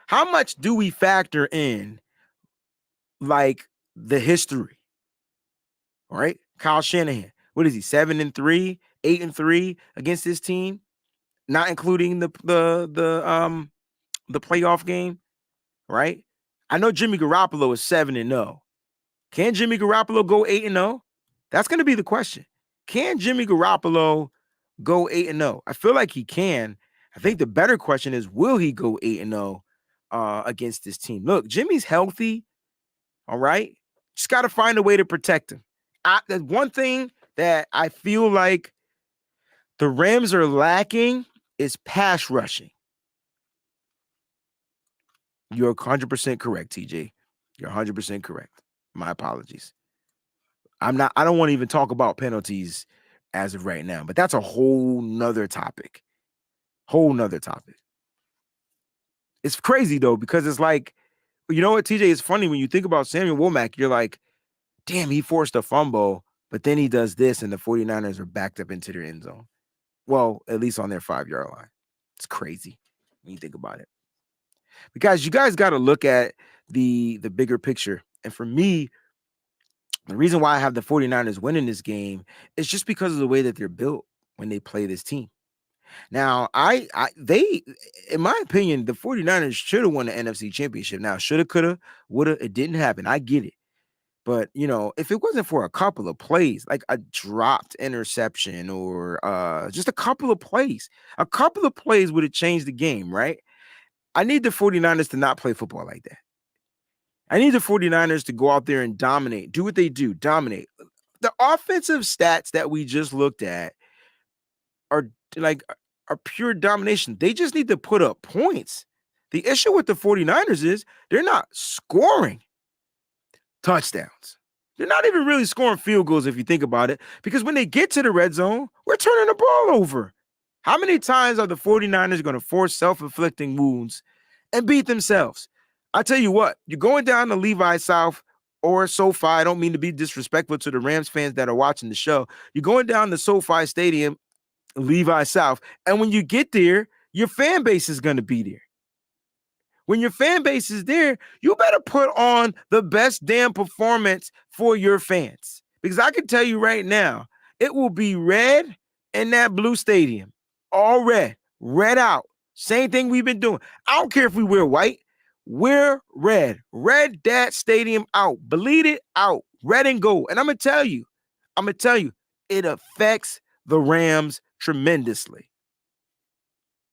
how much do we factor in like the history? All right. Kyle Shanahan. What is he? 7-3, 8-3 against this team, not including the playoff game, right? I know Jimmy Garoppolo is 7-0. Can Jimmy Garoppolo go 8-0? That's going to be the question. can Jimmy Garoppolo go 8-0? I feel like he can. I think the better question is, will he go 8-0 against this team? Look, Jimmy's healthy, all right? Just got to find a way to protect him. The one thing that I feel like the Rams are lacking is pass rushing. You're 100% correct, TJ. You're 100% correct. My apologies. I don't want to even talk about penalties as of right now, but that's a whole nother topic. It's crazy though, because it's like, you know what, TJ, it's funny when you think about Samuel Womack, you're like, damn, he forced a fumble, but then he does this and the 49ers are backed up into their end zone. Well, at least on their 5-yard line. It's crazy when you think about it. Because you guys got to look at the bigger picture. And for me, the reason why I have the 49ers winning this game is just because of the way that they're built when they play this team. Now, they, in my opinion, the 49ers should have won the NFC Championship. Now, shoulda, coulda, woulda, it didn't happen. I get it. But, if it wasn't for a couple of plays, like a dropped interception or just a couple of plays would have changed the game, right? I need the 49ers to not play football like that. I need the 49ers to go out there and dominate, do what they do, dominate. The offensive stats that we just looked at are pure domination. They just need to put up points. The issue with the 49ers is they're not scoring touchdowns. They're not even really scoring field goals if you think about it, because when they get to the red zone, we're turning the ball over. How many times are the 49ers going to force self-inflicting wounds and beat themselves? I tell you what, you're going down to Levi South or SoFi. I don't mean to be disrespectful to the Rams fans that are watching the show. You're going down to SoFi Stadium, Levi South, and when you get there, your fan base is going to be there. When your fan base is there, you better put on the best damn performance for your fans. Because I can tell you right now, it will be red in that blue stadium. All red. Red out. Same thing we've been doing. I don't care if we wear white. We're red. Red that stadium out. Bleed it out. Red and gold. And I'm going to tell you, it affects the Rams tremendously.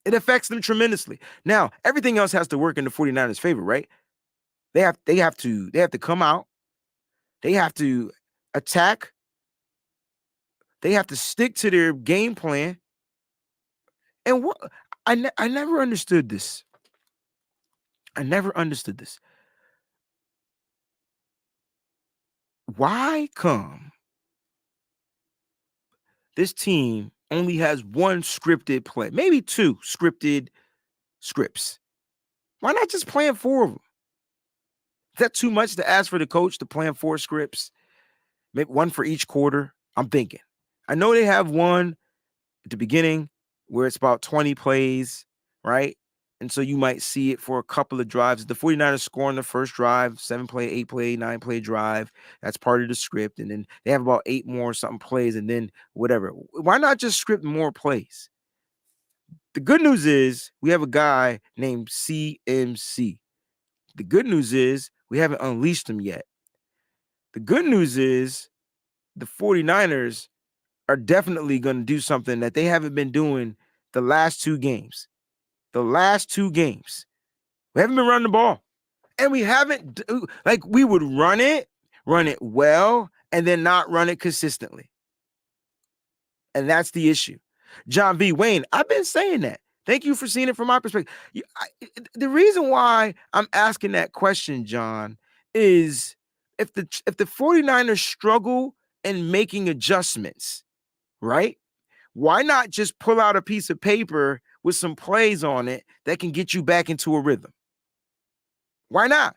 It affects them tremendously. Now, everything else has to work in the 49ers' favor, right? They have to come out. They have to attack. They have to stick to their game plan. And what I never understood this. Why come this team only has one scripted play, maybe two scripted scripts? Why not just plan 4 of them? Is that too much to ask for the coach to plan 4 scripts? Maybe one for each quarter? I'm thinking. I know they have one at the beginning where it's about 20 plays, right? And so you might see it for a couple of drives. The 49ers score on the first drive, 7-play, 8-play, 9-play drive. That's part of the script. And then they have about 8 more something plays and then whatever. Why not just script more plays? The good news is we have a guy named CMC. The good news is we haven't unleashed him yet. The good news is the 49ers are definitely going to do something that they haven't been doing the last 2 games. We haven't been running the ball. And we haven't, we would run it well, and then not run it consistently. And that's the issue. John V. Wayne, I've been saying that. Thank you for seeing it from my perspective. The reason why I'm asking that question, John, is if the 49ers struggle in making adjustments, right? Why not just pull out a piece of paper with some plays on it that can get you back into a rhythm? Why not?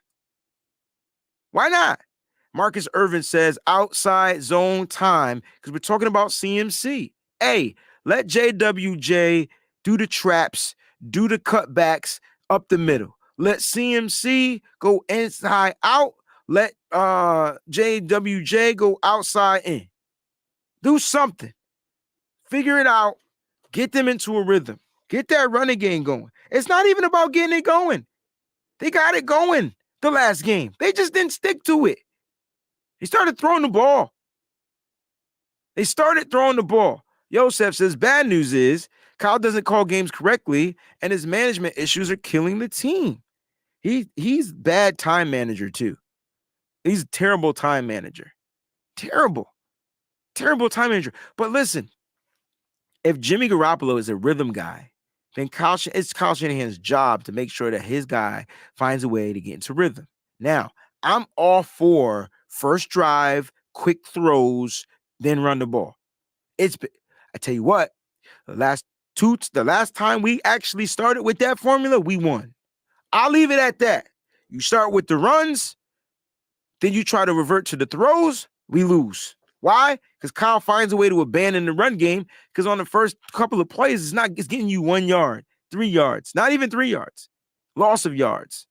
Marcus Irvin says outside zone time, because we're talking about CMC. Hey, let JWJ do the traps, do the cutbacks up the middle. Let CMC go inside out. Let JWJ go outside in. Do something. Figure it out. Get them into a rhythm. Get that running game going. It's not even about getting it going. They got it going the last game. They just didn't stick to it. He started throwing the ball. They started throwing the ball. Yosef says bad news is Kyle doesn't call games correctly, and his management issues are killing the team. He's bad time manager too. He's a terrible time manager. Terrible time manager. But listen, if Jimmy Garoppolo is a rhythm guy, then it's Kyle Shanahan's job to make sure that his guy finds a way to get into rhythm. Now, I'm all for first drive, quick throws, then run the ball. I tell you what, the last time we actually started with that formula, we won. I'll leave it at that. You start with the runs, then you try to revert to the throws, we lose. Why? Because Kyle finds a way to abandon the run game because on the first couple of plays, it's getting you 1 yard, 3 yards, not even 3 yards, loss of yards.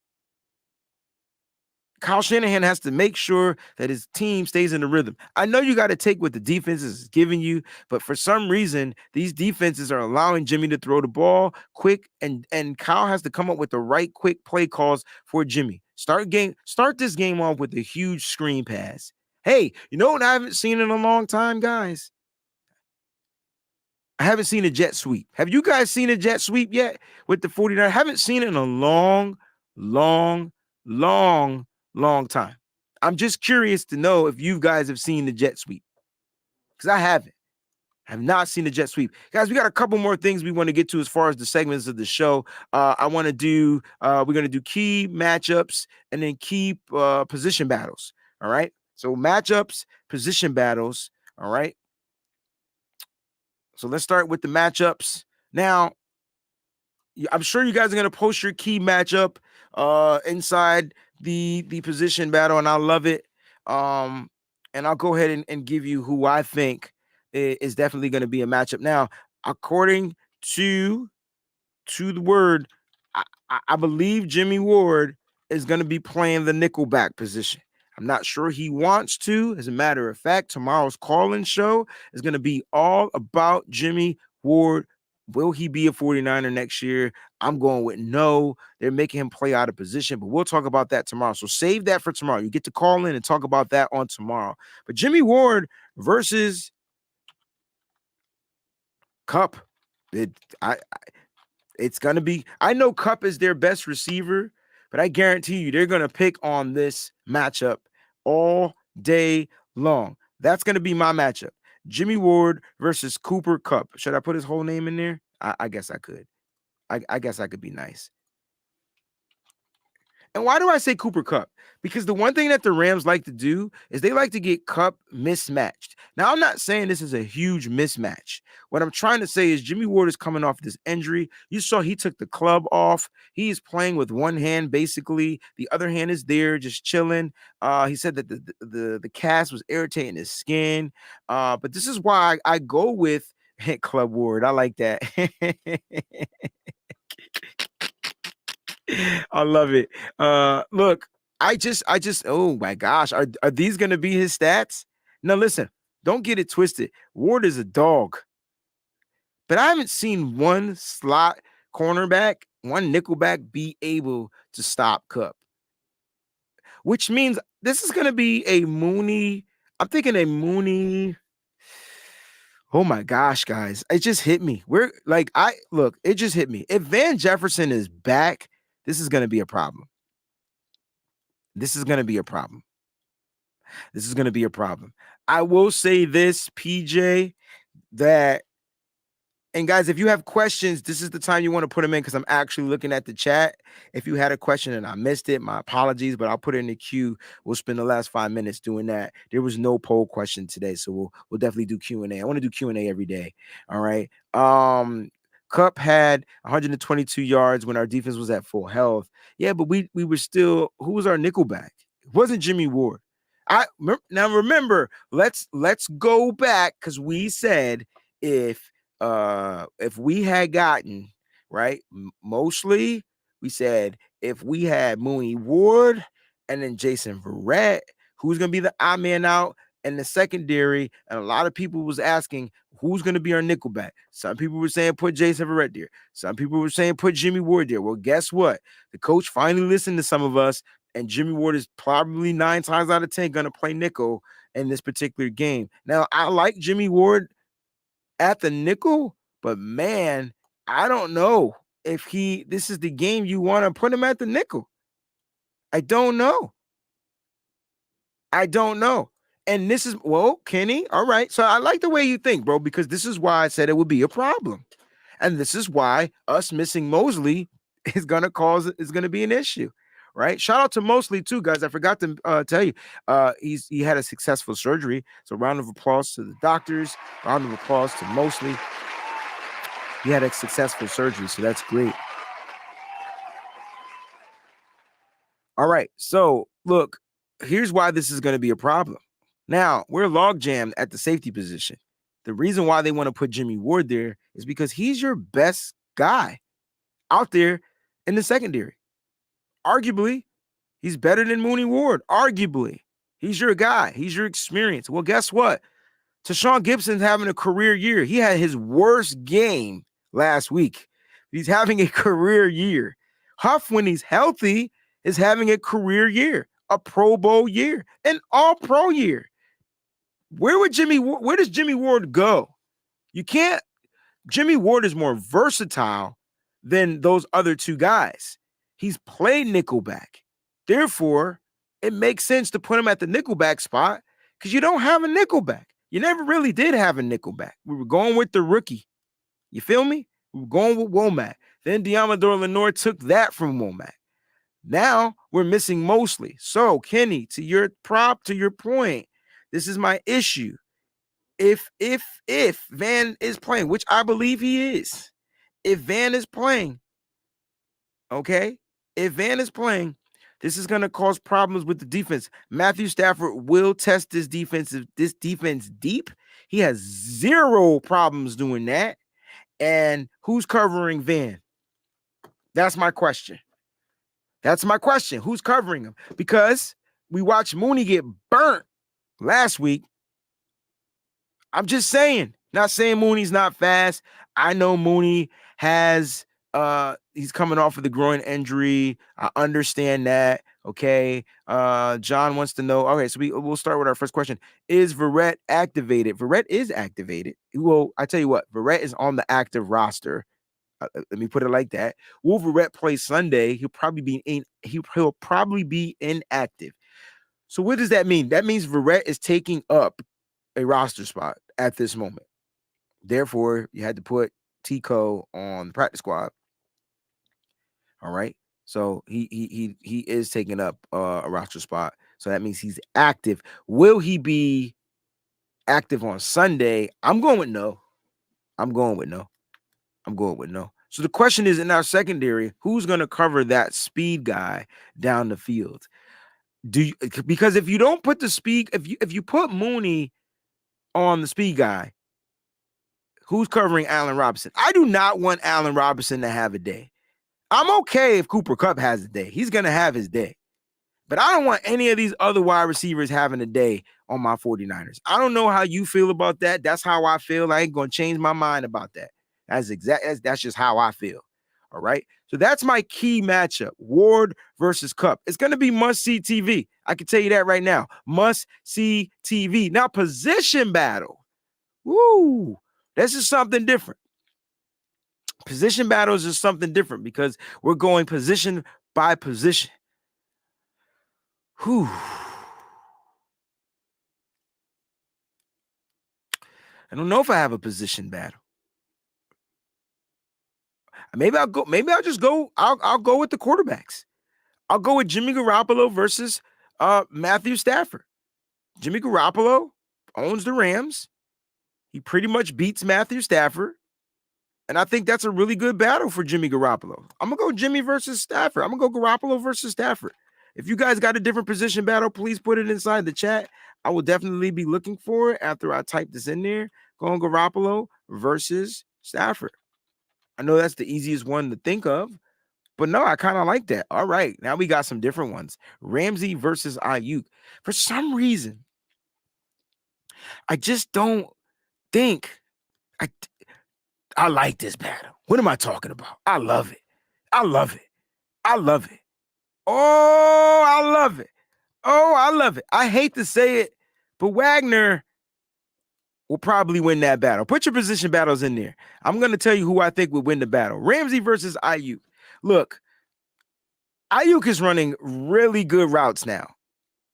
Kyle Shanahan has to make sure that his team stays in the rhythm. I know you got to take what the defense is giving you, but for some reason, these defenses are allowing Jimmy to throw the ball quick, and Kyle has to come up with the right quick play calls for Jimmy. Start this game off with a huge screen pass. Hey, you know what I haven't seen in a long time, guys? I haven't seen a jet sweep. Have you guys seen a jet sweep yet with the 49ers? I haven't seen it in a long time. I'm just curious to know if you guys have seen the jet sweep, because I haven't. I have not seen the jet sweep. Guys, we got a couple more things we want to get to as far as the segments of the show. We're going to do key matchups and then key position battles. All right. So matchups, position battles. All right. So let's start with the matchups. Now, I'm sure you guys are going to post your key matchup inside the position battle, and I love it. And I'll go ahead and give you who I think is definitely going to be a matchup. Now, according to the word, I believe Jimmy Ward is going to be playing the nickelback position. I'm not sure he wants to. As a matter of fact, tomorrow's call-in show is going to be all about Jimmy Ward. Will he be a 49er next year? I'm going with no. They're making him play out of position, but we'll talk about that tomorrow. So save that for tomorrow. You get to call in and talk about that on tomorrow. But Jimmy Ward versus Kupp. It's going to be, I know Kupp is their best receiver, but I guarantee you they're going to pick on this matchup all day long. That's going to be my matchup. Jimmy Ward versus Cooper Kupp. Should I put his whole name in there? I guess I could. I guess I could be nice. And why do I say Cooper Kupp? Because the one thing that the Rams like to do is they like to get Kupp mismatched. Now, I'm not saying this is a huge mismatch. What I'm trying to say is Jimmy Ward is coming off this injury. You saw he took the club off. He is playing with one hand, basically. The other hand is there, just chilling. He said that the cast was irritating his skin. But this is why I go with Club Ward. I like that. I love it. Look, I just, oh my gosh, are these going to be his stats? Now, listen, don't get it twisted. Ward is a dog, but I haven't seen one slot cornerback, one nickelback be able to stop Kupp, which means this is going to be a Mooney. I'm thinking a Mooney. Oh my gosh, guys, it just hit me. It just hit me. If Van Jefferson is back, this is going to be a problem. This is going to be a problem. I will say this, PJ, and guys, if you have questions, this is the time you want to put them in because I'm actually looking at the chat. If you had a question and I missed it, my apologies, but I'll put it in the queue. We'll spend the last 5 minutes doing that. There was no poll question today, so we'll definitely do Q&A. I want to do Q&A every day. All right. Kupp had 122 yards when our defense was at full health. Yeah, but we were still, who was our nickelback? It wasn't Jimmy Ward. Now remember, let's go back because we said if we had gotten right, mostly we said if we had Mooney Ward and then Jason Verrett, who's gonna be the odd man out in the secondary, and a lot of people was asking who's going to be our nickelback. Some people were saying put Jason Verrett there. Some people were saying put Jimmy Ward there. Well, guess what? The coach finally listened to some of us, and Jimmy Ward is probably 9 times out of 10 going to play nickel, in this particular game. Now, I like Jimmy Ward at the nickel, but man, I don't know if this is the game you want to put him at the nickel. I don't know. And this is, well, Kenny, all right. So I like the way you think, bro, because this is why I said it would be a problem. And this is why us missing Mosley is going to be an issue, right? Shout out to Mosley too, guys. I forgot to tell you, he had a successful surgery. So round of applause to the doctors, round of applause to Mosley. He had a successful surgery, so that's great. All right, so look, here's why this is going to be a problem. Now, we're log jammed at the safety position. The reason why they want to put Jimmy Ward there is because he's your best guy out there in the secondary. Arguably, he's better than Mooney Ward. Arguably, he's your guy. He's your experience. Well, guess what? Tashawn Gibson's having a career year. He had his worst game last week. He's having a career year. Huff, when he's healthy, is having a career year, a Pro Bowl year, an All-Pro year. Where does Jimmy Ward go? You can't. Jimmy Ward is more versatile than those other two guys. He's played nickelback. Therefore, it makes sense to put him at the nickelback spot because you don't have a nickelback. You never really did have a nickelback. We were going with the rookie. You feel me? We were going with Womack. Then Diamador Lenore took that from Womack. Now we're missing Mosley. So, Kenny, to your point, this is my issue. If Van is playing, which I believe he is, if Van is playing, okay, if Van is playing, this is going to cause problems with the defense. Matthew Stafford will test this defense deep. He has zero problems doing that. And who's covering Van? That's my question. Who's covering him? Because we watched Mooney get burnt last week. I'm just saying, not saying Mooney's not fast. I know Mooney has he's coming off of the groin injury. I understand that. Okay. John wants to know. Okay, so we'll start with our first question. Is Verrett activated? Verrett is activated. Well, I tell you what, Verrett is on the active roster. Let me put it like that. Will Verrett play Sunday? He'll probably be inactive. So what does that mean? That means Verrett is taking up a roster spot at this moment. Therefore, you had to put Tico on the practice squad. All right. So he is taking up a roster spot. So that means he's active. Will he be active on Sunday? I'm going with no. So the question is, in our secondary, who's going to cover that speed guy down the field? Because if you don't put the speed, if you put Mooney on the speed guy, who's covering Allen Robinson? I do not want Allen Robinson to have a day. I'm okay if Cooper Kupp has a day. He's going to have his day. But I don't want any of these other wide receivers having a day on my 49ers. I don't know how you feel about that. That's how I feel. I ain't going to change my mind about that. That's just how I feel. All right. So that's my key matchup. Ward versus Kupp. It's going to be must-see TV. I can tell you that right now. Must-see TV. Now, position battle. Woo. This is something different. Position battles is something different because we're going position by position. Whew. I don't know if I have a position battle. Maybe I'll go with the quarterbacks. I'll go with Jimmy Garoppolo versus Matthew Stafford. Jimmy Garoppolo owns the Rams. He pretty much beats Matthew Stafford. And I think that's a really good battle for Jimmy Garoppolo. I'm going to go Jimmy versus Stafford. I'm going to go Garoppolo versus Stafford. If you guys got a different position battle, please put it inside the chat. I will definitely be looking for it after I type this in there. Going Garoppolo versus Stafford. I know that's the easiest one to think of, but no, I kind of like that. All right, now we got some different ones. Ramsey versus Ayuk. For some reason, I just don't think I like this battle. What am I talking about? I love it. Oh, I love it. I hate to say it, But Wagner will probably win that battle. Put your position battles in there. I'm going to tell you who I think would win the battle. Ramsey versus Ayuk. Look, Ayuk is running really good routes now.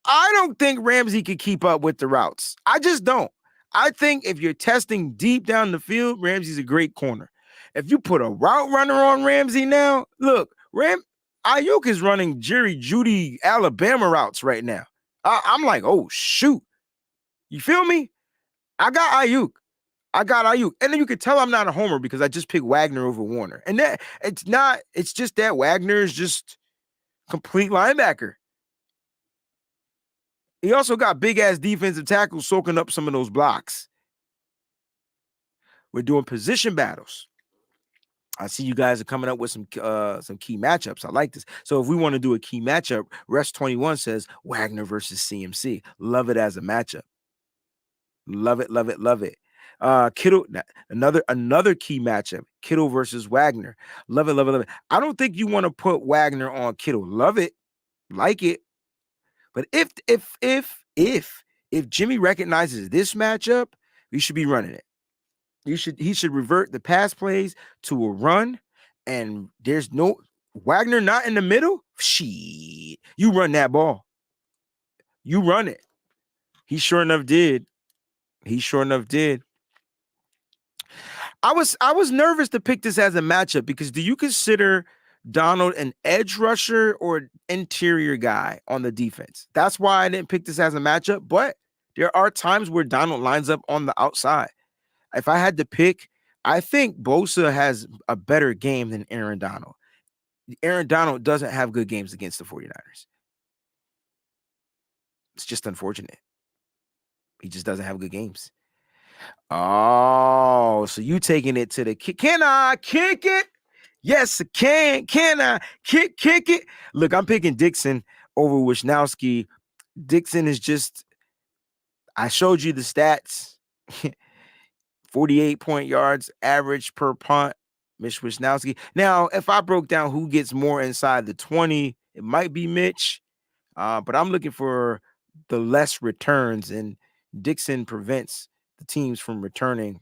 I don't think Ramsey can keep up with the routes. I just don't. I think if you're testing deep down the field, Ramsey's a great corner. If you put a route runner on Ramsey now, look, Ayuk is running Jerry Judy Alabama routes right now. I'm like, oh, shoot. You feel me? I got Ayuk. And then you could tell I'm not a homer because I just picked Wagner over Warner. And that it's just that Wagner is just complete linebacker. He also got big-ass defensive tackles soaking up some of those blocks. We're doing position battles. I see you guys are coming up with some key matchups. I like this. So if we want to do a key matchup, Rest21 says Wagner versus CMC. Love it as a matchup. Love it, love it, love it. Kittle, another key matchup. Kittle versus Wagner. Love it, love it, love it. I don't think you want to put Wagner on Kittle. Love it. Like it. But if Jimmy recognizes this matchup, we should be running it. He should revert the pass plays to a run, and there's no Wagner not in the middle. Shit, you run that ball. You run it. He sure enough did. I was nervous to pick this as a matchup because do you consider Donald an edge rusher or interior guy on the defense? That's why I didn't pick this as a matchup, but there are times where Donald lines up on the outside. If I had to pick, I think Bosa has a better game than Aaron Donald. Aaron Donald doesn't have good games against the 49ers. It's just unfortunate. He just doesn't have good games. Oh, so you taking it to the can I kick it? Yes, I can. Can I kick it? Look, I'm picking Dixon over Wisnowski. Dixon is just, I showed you the stats. 48 point yards average per punt. Mitch Wisnowski. Now, if I broke down who gets more inside the 20, it might be Mitch. But I'm looking for the less returns, and Dixon prevents the teams from returning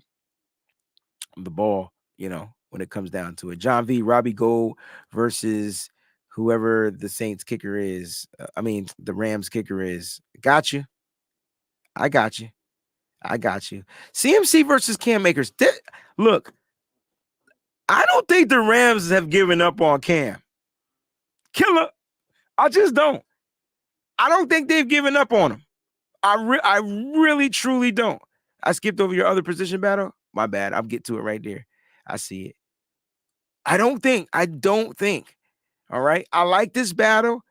the ball, when it comes down to it. John V. Robbie Gold versus whoever the Saints kicker is. The Rams kicker is. I got you. CMC versus Cam Akers. Look, I don't think the Rams have given up on Cam. Killer. I just don't. I don't think they've given up on him. I really, truly don't. I skipped over your other position battle. My bad. I'll get to it right there. I see it. I don't think. All right. I like this battle.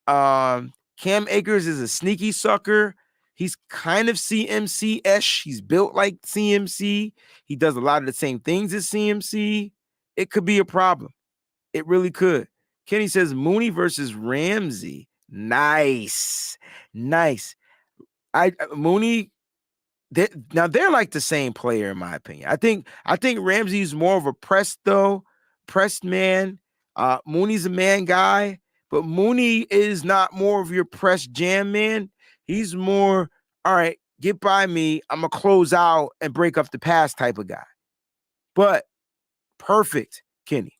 Cam Akers is a sneaky sucker. He's kind of CMC-ish. He's built like CMC. He does a lot of the same things as CMC. It could be a problem. It really could. Kenny says Mooney versus Ramsey. Nice. Mooney, they're like the same player in my opinion. I think Ramsey's more of a pressed man. Mooney's a man guy, but Mooney is not more of your press jam man. He's more, all right, get by me. I'm going to close out and break up the pass type of guy. But perfect, Kenny.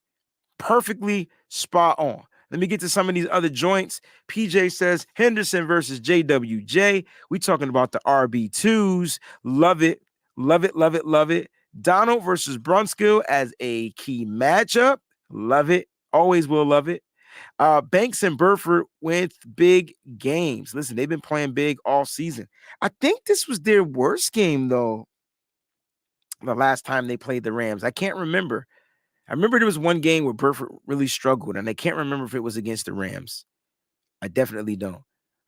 Perfectly spot on. Let me get to some of these other joints. PJ says Henderson versus JWJ. We talking about the RB2s. Love it. Donald versus Brunskill as a key matchup. Love it. Always will love it. Banks and Burford with big games. Listen, they've been playing big all season. I think this was their worst game, though, the last time they played the Rams. I can't remember. I remember there was one game where Burford really struggled, and I can't remember if it was against the Rams. I definitely don't.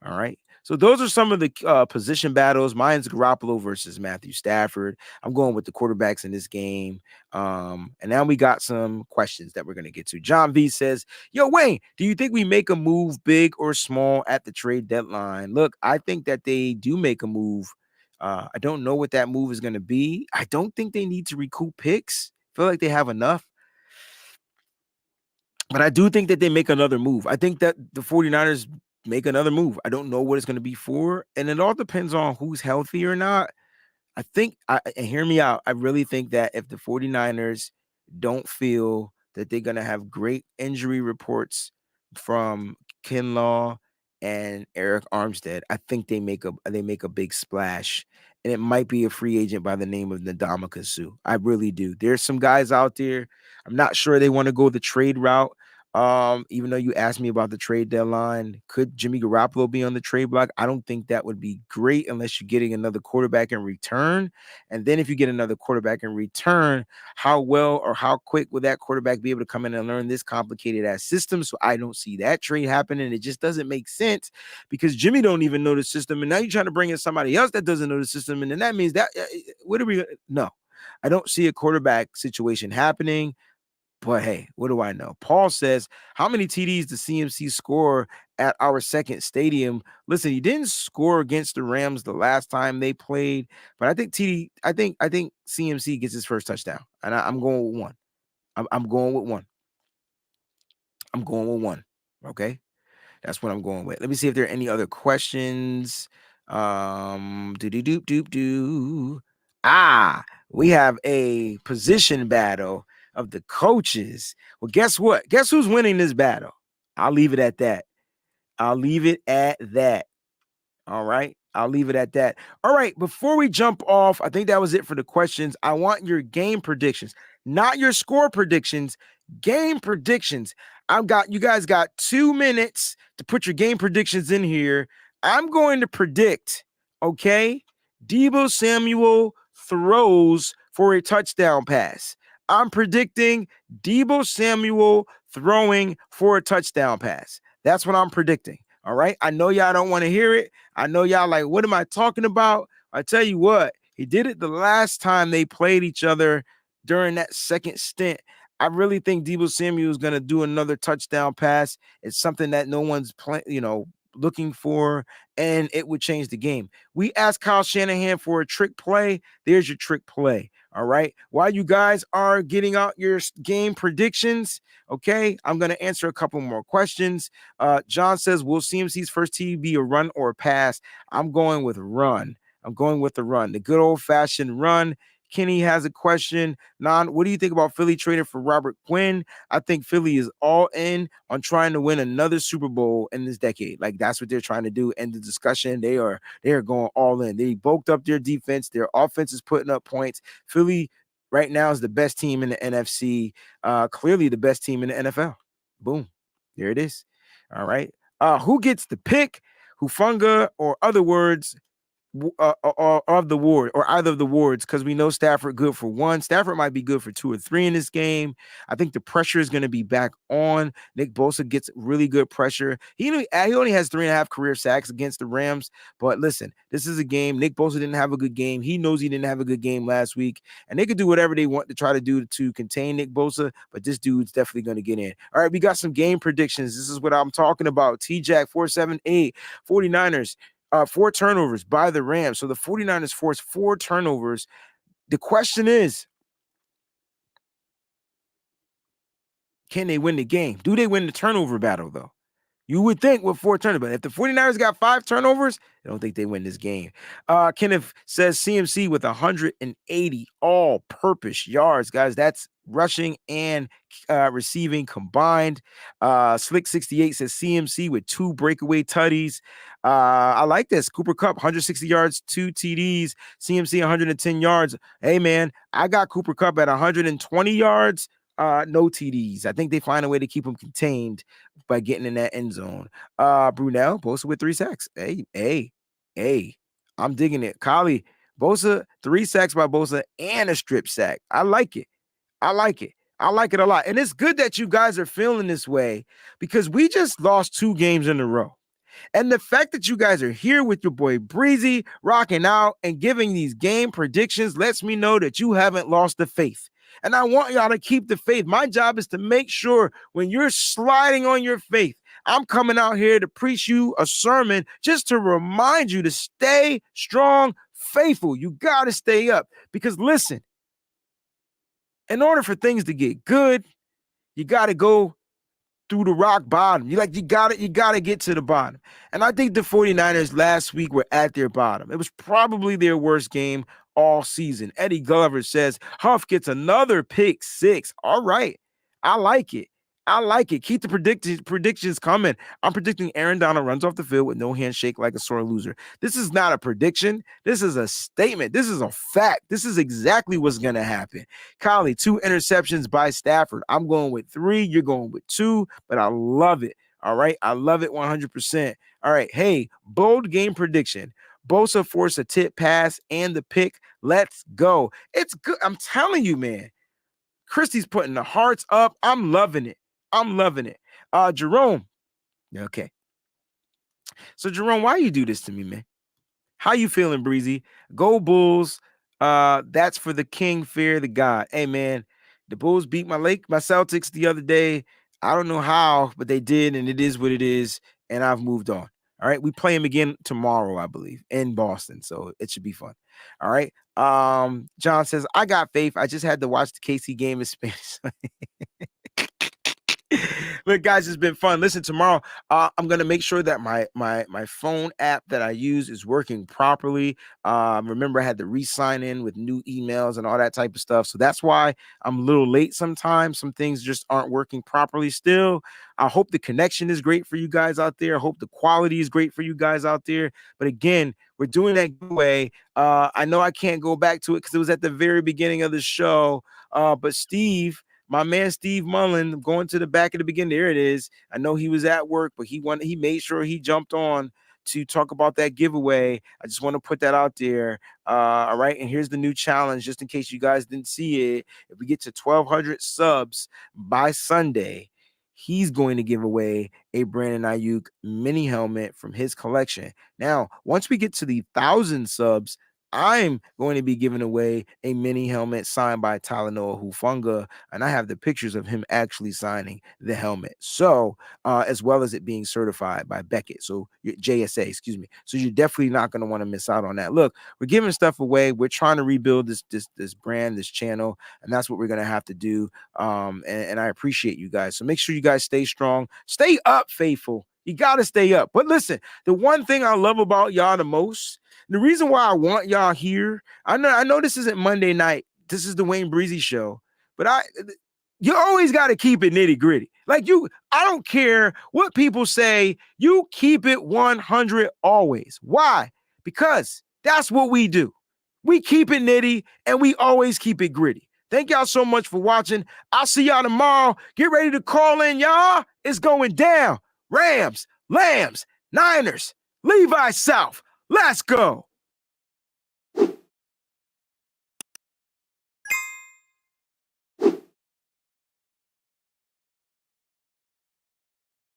All right. So those are some of the position battles. Mine's Garoppolo versus Matthew Stafford. I'm going with the quarterbacks in this game. And now we got some questions that we're going to get to. John V says, yo, Wayne, do you think we make a move big or small at the trade deadline? Look, I think that they do make a move. I don't know what that move is going to be. I don't think they need to recoup picks. I feel like they have enough. But I do think that they make another move. I think that the 49ers make another move. I don't know what it's going to be for. And it all depends on who's healthy or not. I think, and hear me out, I really think that if the 49ers don't feel that they're going to have great injury reports from Kinlaw and Eric Armstead, I think they make a big splash. And it might be a free agent by the name of Ndamukong Suh. I really do. There's some guys out there. I'm not sure they want to go the trade route. Even though you asked me about the trade deadline, could Jimmy Garoppolo be on the trade block? I don't think that would be great unless you're getting another quarterback in return. And then if you get another quarterback in return, how well or how quick would that quarterback be able to come in and learn this complicated ass system? So I don't see that trade happening. It just doesn't make sense because Jimmy don't even know the system. And now you're trying to bring in somebody else that doesn't know the system. And then that means that what are we? No, I don't see a quarterback situation happening. But hey, what do I know? Paul says, how many TDs does CMC score at our second stadium? Listen, he didn't score against the Rams the last time they played, but I think CMC gets his first touchdown. And I'm going with one. I'm going with one. I'm going with one. Okay. That's what I'm going with. Let me see if there are any other questions. Do do do do do. We have a position battle of the coaches. Well, guess what? Guess who's winning this battle? I'll leave it at that. I'll leave it at that. All right. I'll leave it at that. All right. Before we jump off, I think that was it for the questions. I want your game predictions, not your score predictions, game predictions. You guys got 2 minutes to put your game predictions in here. I'm going to predict, okay, Deebo Samuel throws for a touchdown pass. I'm predicting Deebo Samuel throwing for a touchdown pass. That's what I'm predicting. All right. I know y'all don't want to hear it. I know y'all like, what am I talking about? I tell you what, he did it the last time they played each other during that second stint. I really think Deebo Samuel is going to do another touchdown pass. It's something that no one's looking for, and it would change the game. We asked Kyle Shanahan for a trick play. There's your trick play. All right. While you guys are getting out your game predictions, okay, I'm going to answer a couple more questions. John says, will CMC's first TD be a run or a pass? I'm going with run. I'm going with the run, the good old-fashioned run. Kenny has a question. Nan, what do you think about Philly trading for Robert Quinn? I think Philly is all in on trying to win another Super Bowl in this decade. Like, that's what they're trying to do. End the discussion. They are going all in. They bulked up their defense. Their offense is putting up points. Philly right now is the best team in the NFC. Clearly the best team in the NFL. Boom. There it is. All right. Who gets the pick? Hufanga or other words of the ward or either of the wards, because we know Stafford good for one. Stafford might be good for 2 or 3 in this game. I think the pressure is going to be back on. Nick Bosa gets really good pressure. He only has 3.5 career sacks against the Rams. But listen, this is a game. Nick Bosa didn't have a good game. He knows he didn't have a good game last week, and they could do whatever they want to try to do to contain Nick Bosa, but this dude's definitely going to get in. All right, we got some game predictions. This is what I'm talking about. T-Jack 478, 49ers. 4 turnovers by the Rams. So the 49ers forced 4 turnovers. The question is, can they win the game? Do they win the turnover battle, though? You would think with 4 turnovers. But if the 49ers got 5 turnovers, I don't think they win this game. Kenneth says CMC with 180 all-purpose yards. Guys, that's rushing and receiving combined. Slick 68 says CMC with 2 breakaway tutties. I like this. Cooper Kupp, 160 yards, 2 TDs. CMC, 110 yards. Hey, man, I got Cooper Kupp at 120 yards. No TDs. I think they find a way to keep him contained by getting in that end zone. Brunel, Bosa with 3 sacks. Hey, I'm digging it. Kali, Bosa, 3 sacks by Bosa and a strip sack. I like it. I like it a lot. And it's good that you guys are feeling this way because we just lost 2 games in a row. And the fact that you guys are here with your boy Breezy, rocking out and giving these game predictions lets me know that you haven't lost the faith. And I want y'all to keep the faith. My job is to make sure when you're sliding on your faith, I'm coming out here to preach you a sermon just to remind you to stay strong, faithful. You got to stay up because listen, in order for things to get good, you got to go through the rock bottom. You gotta get to the bottom. And I think the 49ers last week were at their bottom. It was probably their worst game all season. Eddie Glover says Huff gets another pick six. All right. I like it. I like it. Keep the predictions coming. I'm predicting Aaron Donald runs off the field with no handshake like a sore loser. This is not a prediction. This is a statement. This is a fact. This is exactly what's going to happen. Kylie, 2 interceptions by Stafford. I'm going with 3. You're going with 2, but I love it. All right. I love it 100%. All right. Hey, bold game prediction. Bosa forced a tip pass and the pick. Let's go. It's good. I'm telling you, man. Christy's putting the hearts up. I'm loving it. I'm loving it. Jerome. Okay. So, Jerome, why you do this to me, man? How you feeling, Breezy? Go Bulls. That's for the king, fear the God. Hey, man, the Bulls beat my Celtics the other day. I don't know how, but they did, and it is what it is, and I've moved on. All right. We play them again tomorrow, I believe, in Boston. So it should be fun. All right. John says, I got faith. I just had to watch the KC game in Spanish. Look, guys, it's been fun. Listen, tomorrow, I'm gonna make sure that my phone app that I use is working properly. Remember, I had to re-sign in with new emails and all that type of stuff. So that's why I'm a little late sometimes. Some things just aren't working properly still. I hope the connection is great for you guys out there. I hope the quality is great for you guys out there. But again, we're doing that giveaway. I know I can't go back to it because it was at the very beginning of the show. But Steve, my man Steve Mullen, going to the back of the beginning. There it is. I know he was at work, but he made sure he jumped on to talk about that giveaway. I just want to put that out there. All right. And here's the new challenge, just in case you guys didn't see it. If we get to 1,200 subs by Sunday, he's going to give away a Brandon Ayuk mini helmet from his collection. Now, once we get to the 1,000 subs, I'm going to be giving away a mini helmet signed by Talanoa Hufanga, and I have the pictures of him actually signing the helmet. So, as well as it being certified by Beckett, so JSA, excuse me. So you're definitely not going to want to miss out on that. Look, we're giving stuff away. We're trying to rebuild this brand, this channel, and that's what we're going to have to do. And I appreciate you guys. So make sure you guys stay strong, stay up, faithful. You got to stay up. But listen, the one thing I love about y'all the most, the reason why I want y'all here, I know this isn't Monday night. This is the WayneBreezie show, but you always got to keep it nitty gritty. Like I don't care what people say. You keep it 100 always. Why? Because that's what we do. We keep it nitty and we always keep it gritty. Thank y'all so much for watching. I'll see y'all tomorrow. Get ready to call in, y'all. It's going down. Rams, Lambs, Niners, Levi South. Let's go.